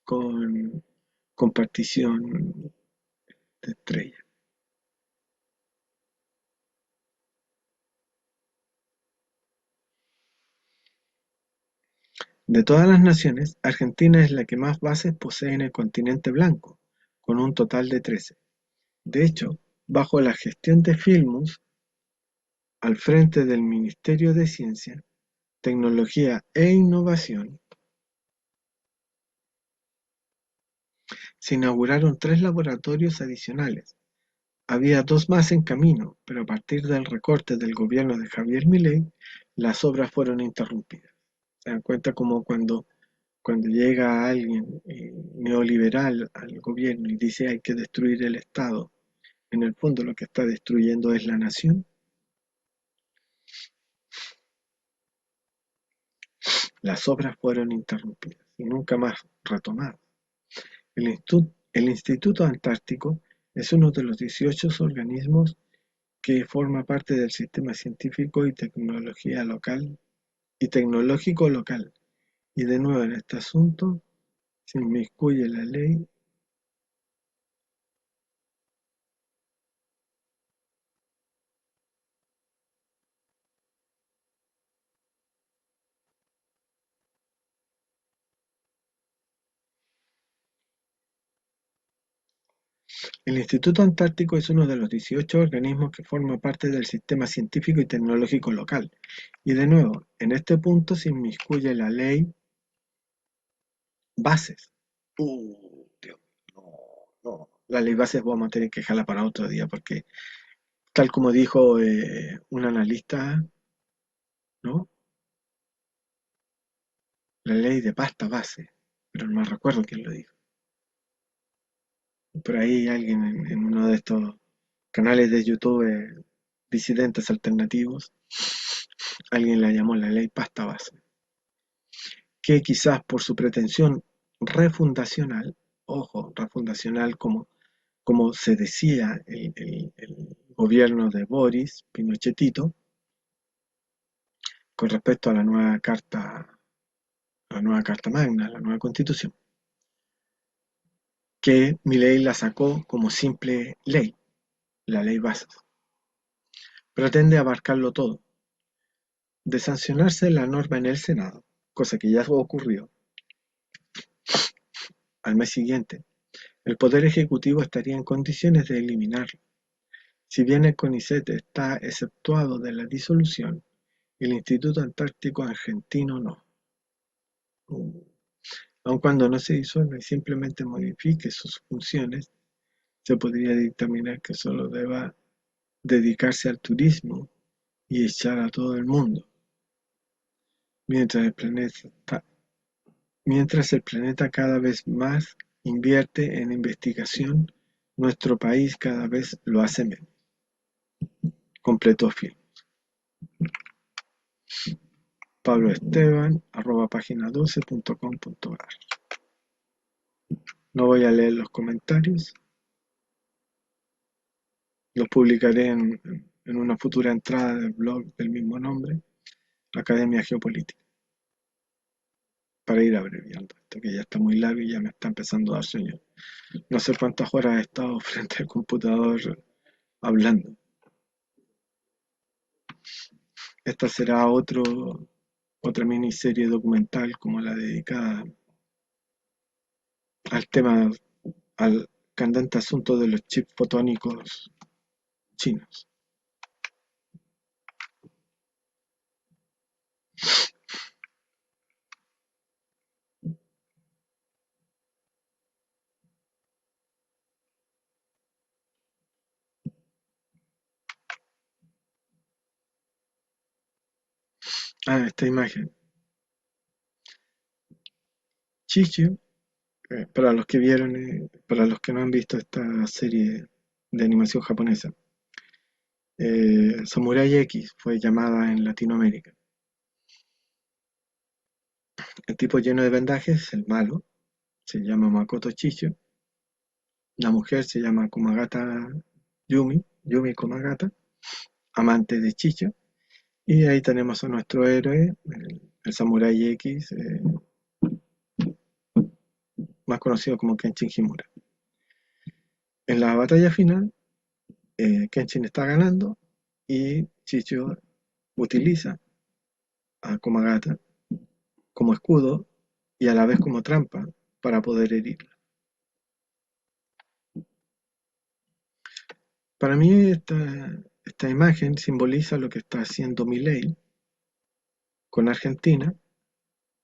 con compartición de estrella. De todas las naciones, Argentina es la que más bases posee en el continente blanco, con un total de 13. De hecho, bajo la gestión de Filmus, al frente del Ministerio de Ciencia, Tecnología e Innovación, se inauguraron 3 laboratorios adicionales. Había 2 más en camino, pero a partir del recorte del gobierno de Javier Milei, las obras fueron interrumpidas. Se dan cuenta como cuando Cuando llega alguien neoliberal al gobierno y dice hay que destruir el Estado, en el fondo lo que está destruyendo es la nación. Las obras fueron interrumpidas y nunca más retomadas. El Instituto Antártico es uno de los 18 organismos que forma parte del sistema científico y tecnología local y tecnológico local. Y de nuevo en este asunto se inmiscuye la ley. El Instituto Antártico es uno de los 18 organismos que forma parte del sistema científico y tecnológico local. Y de nuevo, en este punto se inmiscuye la ley bases. Dios, no, no. La ley bases vamos a tener que dejarla para otro día porque, tal como dijo un analista, ¿no? La ley de pasta base, pero no recuerdo quién lo dijo. Por ahí alguien en uno de estos canales de YouTube disidentes alternativos, alguien la llamó la ley pasta base, que quizás por su pretensión refundacional, ojo, refundacional como se decía el gobierno de Boris Pinochetito, con respecto a la nueva carta magna, a la nueva constitución, que Milei la sacó como simple ley, la ley base. Pretende abarcarlo todo. De sancionarse la norma en el Senado, cosa que ya ocurrió, al mes siguiente, el Poder Ejecutivo estaría en condiciones de eliminarlo. Si bien el CONICET está exceptuado de la disolución, el Instituto Antártico Argentino no. Aun cuando no se disuelva y simplemente modifique sus funciones, se podría dictaminar que solo deba dedicarse al turismo y echar a todo el mundo, mientras el planeta cada vez más invierte en investigación, nuestro país cada vez lo hace menos. Completó Phil. Pablo Esteban, @pagina12.com.ar. No voy a leer los comentarios, los publicaré en una futura entrada del blog del mismo nombre, Academia Geopolítica, para ir abreviando esto, que ya está muy largo y ya me está empezando a dar sueño. No sé cuántas horas he estado frente al computador hablando. Esta será otra miniserie documental como la dedicada al tema, al candente asunto de los chips fotónicos chinos. Esta imagen. Chichu, para los que no han visto esta serie de animación japonesa, Samurai X fue llamada en Latinoamérica. El tipo lleno de vendajes, el malo, se llama Makoto Chicho. La mujer se llama Kumagata Yumi Kumagata, amante de Chicho. Y ahí tenemos a nuestro héroe, el Samurai X, más conocido como Kenshin Himura. En la batalla final, Kenshin está ganando y Chicho utiliza a Komagata como escudo y a la vez como trampa para poder herirla. Para mí esta imagen simboliza lo que está haciendo Milei con Argentina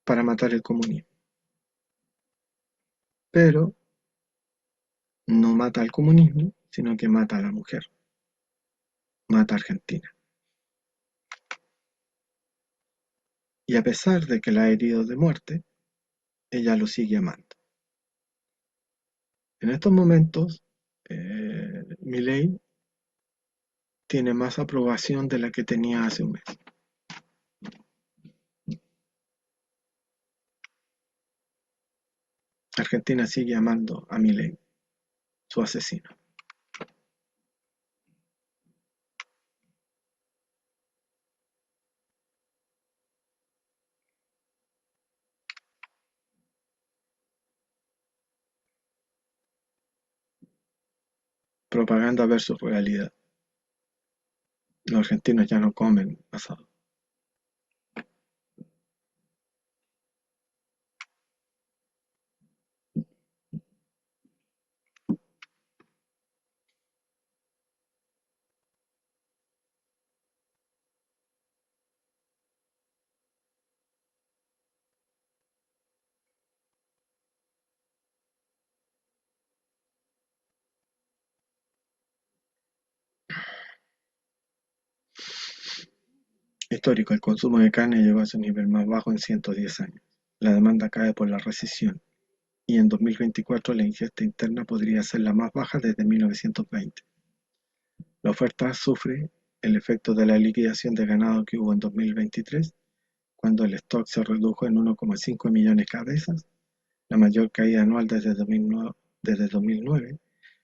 para matar el comunismo. Pero no mata al comunismo, sino que mata a la mujer, mata a Argentina. Y a pesar de que la ha herido de muerte, ella lo sigue amando. En estos momentos, Milei tiene más aprobación de la que tenía hace un mes. Argentina sigue amando a Milei, su asesino, propaganda versus realidad. Los argentinos ya no comen asado. Histórico, el consumo de carne llegó a su nivel más bajo en 110 años. La demanda cae por la recesión y en 2024 la ingesta interna podría ser la más baja desde 1920. La oferta sufre el efecto de la liquidación de ganado que hubo en 2023, cuando el stock se redujo en 1,5 millones de cabezas, la mayor caída anual desde 2009,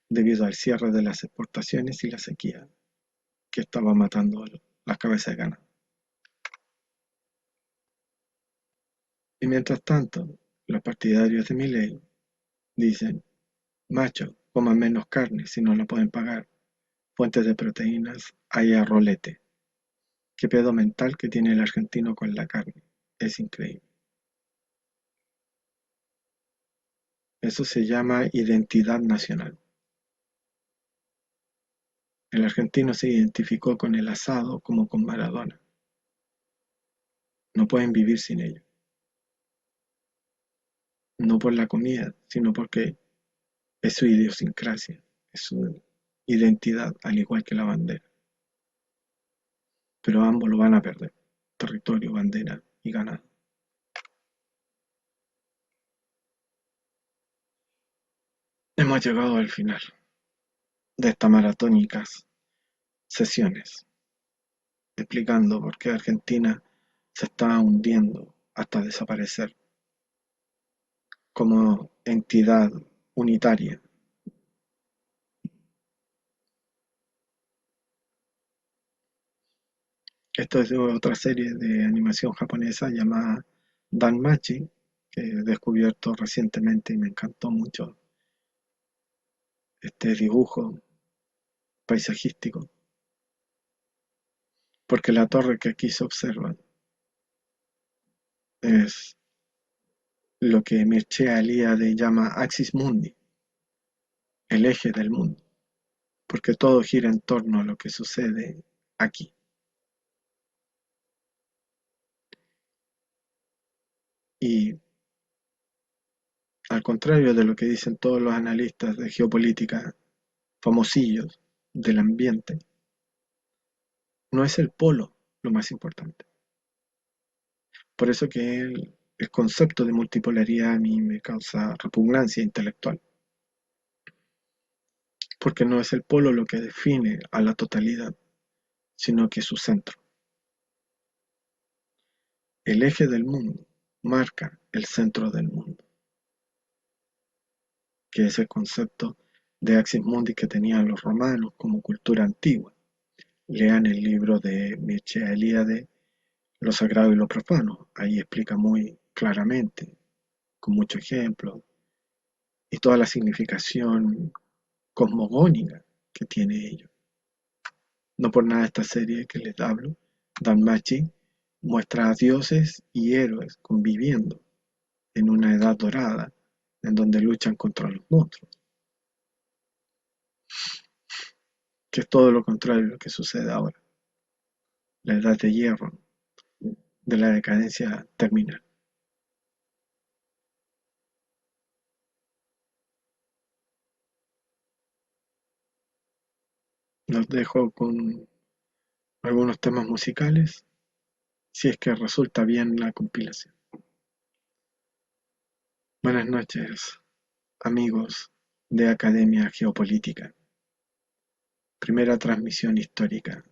debido al cierre de las exportaciones y la sequía que estaba matando las cabezas de ganado. Y mientras tanto, los partidarios de Milei dicen: macho, coman menos carne si no la pueden pagar. Fuentes de proteínas hay a rolete. Qué pedo mental que tiene el argentino con la carne. Es increíble. Eso se llama identidad nacional. El argentino se identificó con el asado como con Maradona. No pueden vivir sin ello. No por la comida, sino porque es su idiosincrasia, es su identidad, al igual que la bandera. Pero ambos lo van a perder. Territorio, bandera y ganado. Hemos llegado al final de estas maratónicas sesiones, explicando por qué Argentina se está hundiendo hasta desaparecer como entidad unitaria. Esto es de otra serie de animación japonesa llamada Danmachi, que he descubierto recientemente y me encantó mucho este dibujo paisajístico, porque la torre que aquí se observa es lo que Mircea Eliade llama Axis Mundi, el eje del mundo, porque todo gira en torno a lo que sucede aquí. Y al contrario de lo que dicen todos los analistas de geopolítica famosillos del ambiente, no es el polo lo más importante. Por eso que el concepto de multipolaridad a mí me causa repugnancia intelectual, porque no es el polo lo que define a la totalidad, sino que su centro. El eje del mundo marca el centro del mundo, que es el concepto de Axis Mundi que tenían los romanos como cultura antigua. Lean el libro de Mircea Eliade, Lo sagrado y lo profano. Ahí explica muy claramente, con muchos ejemplos, y toda la significación cosmogónica que tiene ello. No por nada esta serie que les hablo, Danmachi, muestra a dioses y héroes conviviendo en una edad dorada, en donde luchan contra los monstruos, que es todo lo contrario de lo que sucede ahora, la edad de hierro, de la decadencia terminal. Los dejo con algunos temas musicales, si es que resulta bien la compilación. Buenas noches, amigos de Academia Geopolítica. Primera transmisión histórica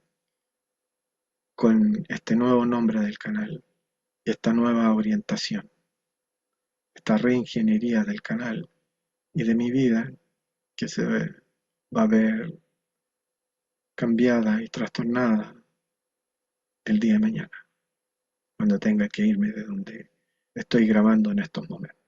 con este nuevo nombre del canal y esta nueva orientación, esta reingeniería del canal y de mi vida que va a ver cambiada y trastornada el día de mañana, cuando tenga que irme de donde estoy grabando en estos momentos.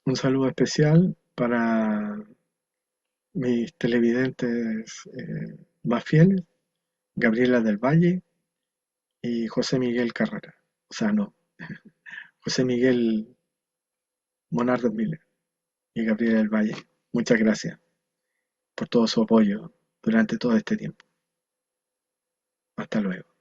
Un saludo especial para mis televidentes más fieles, Gabriela del Valle y José Miguel Carrera. O sea, no, José Miguel Monardo Miller y Gabriela del Valle. Muchas gracias por todo su apoyo durante todo este tiempo. Hasta luego.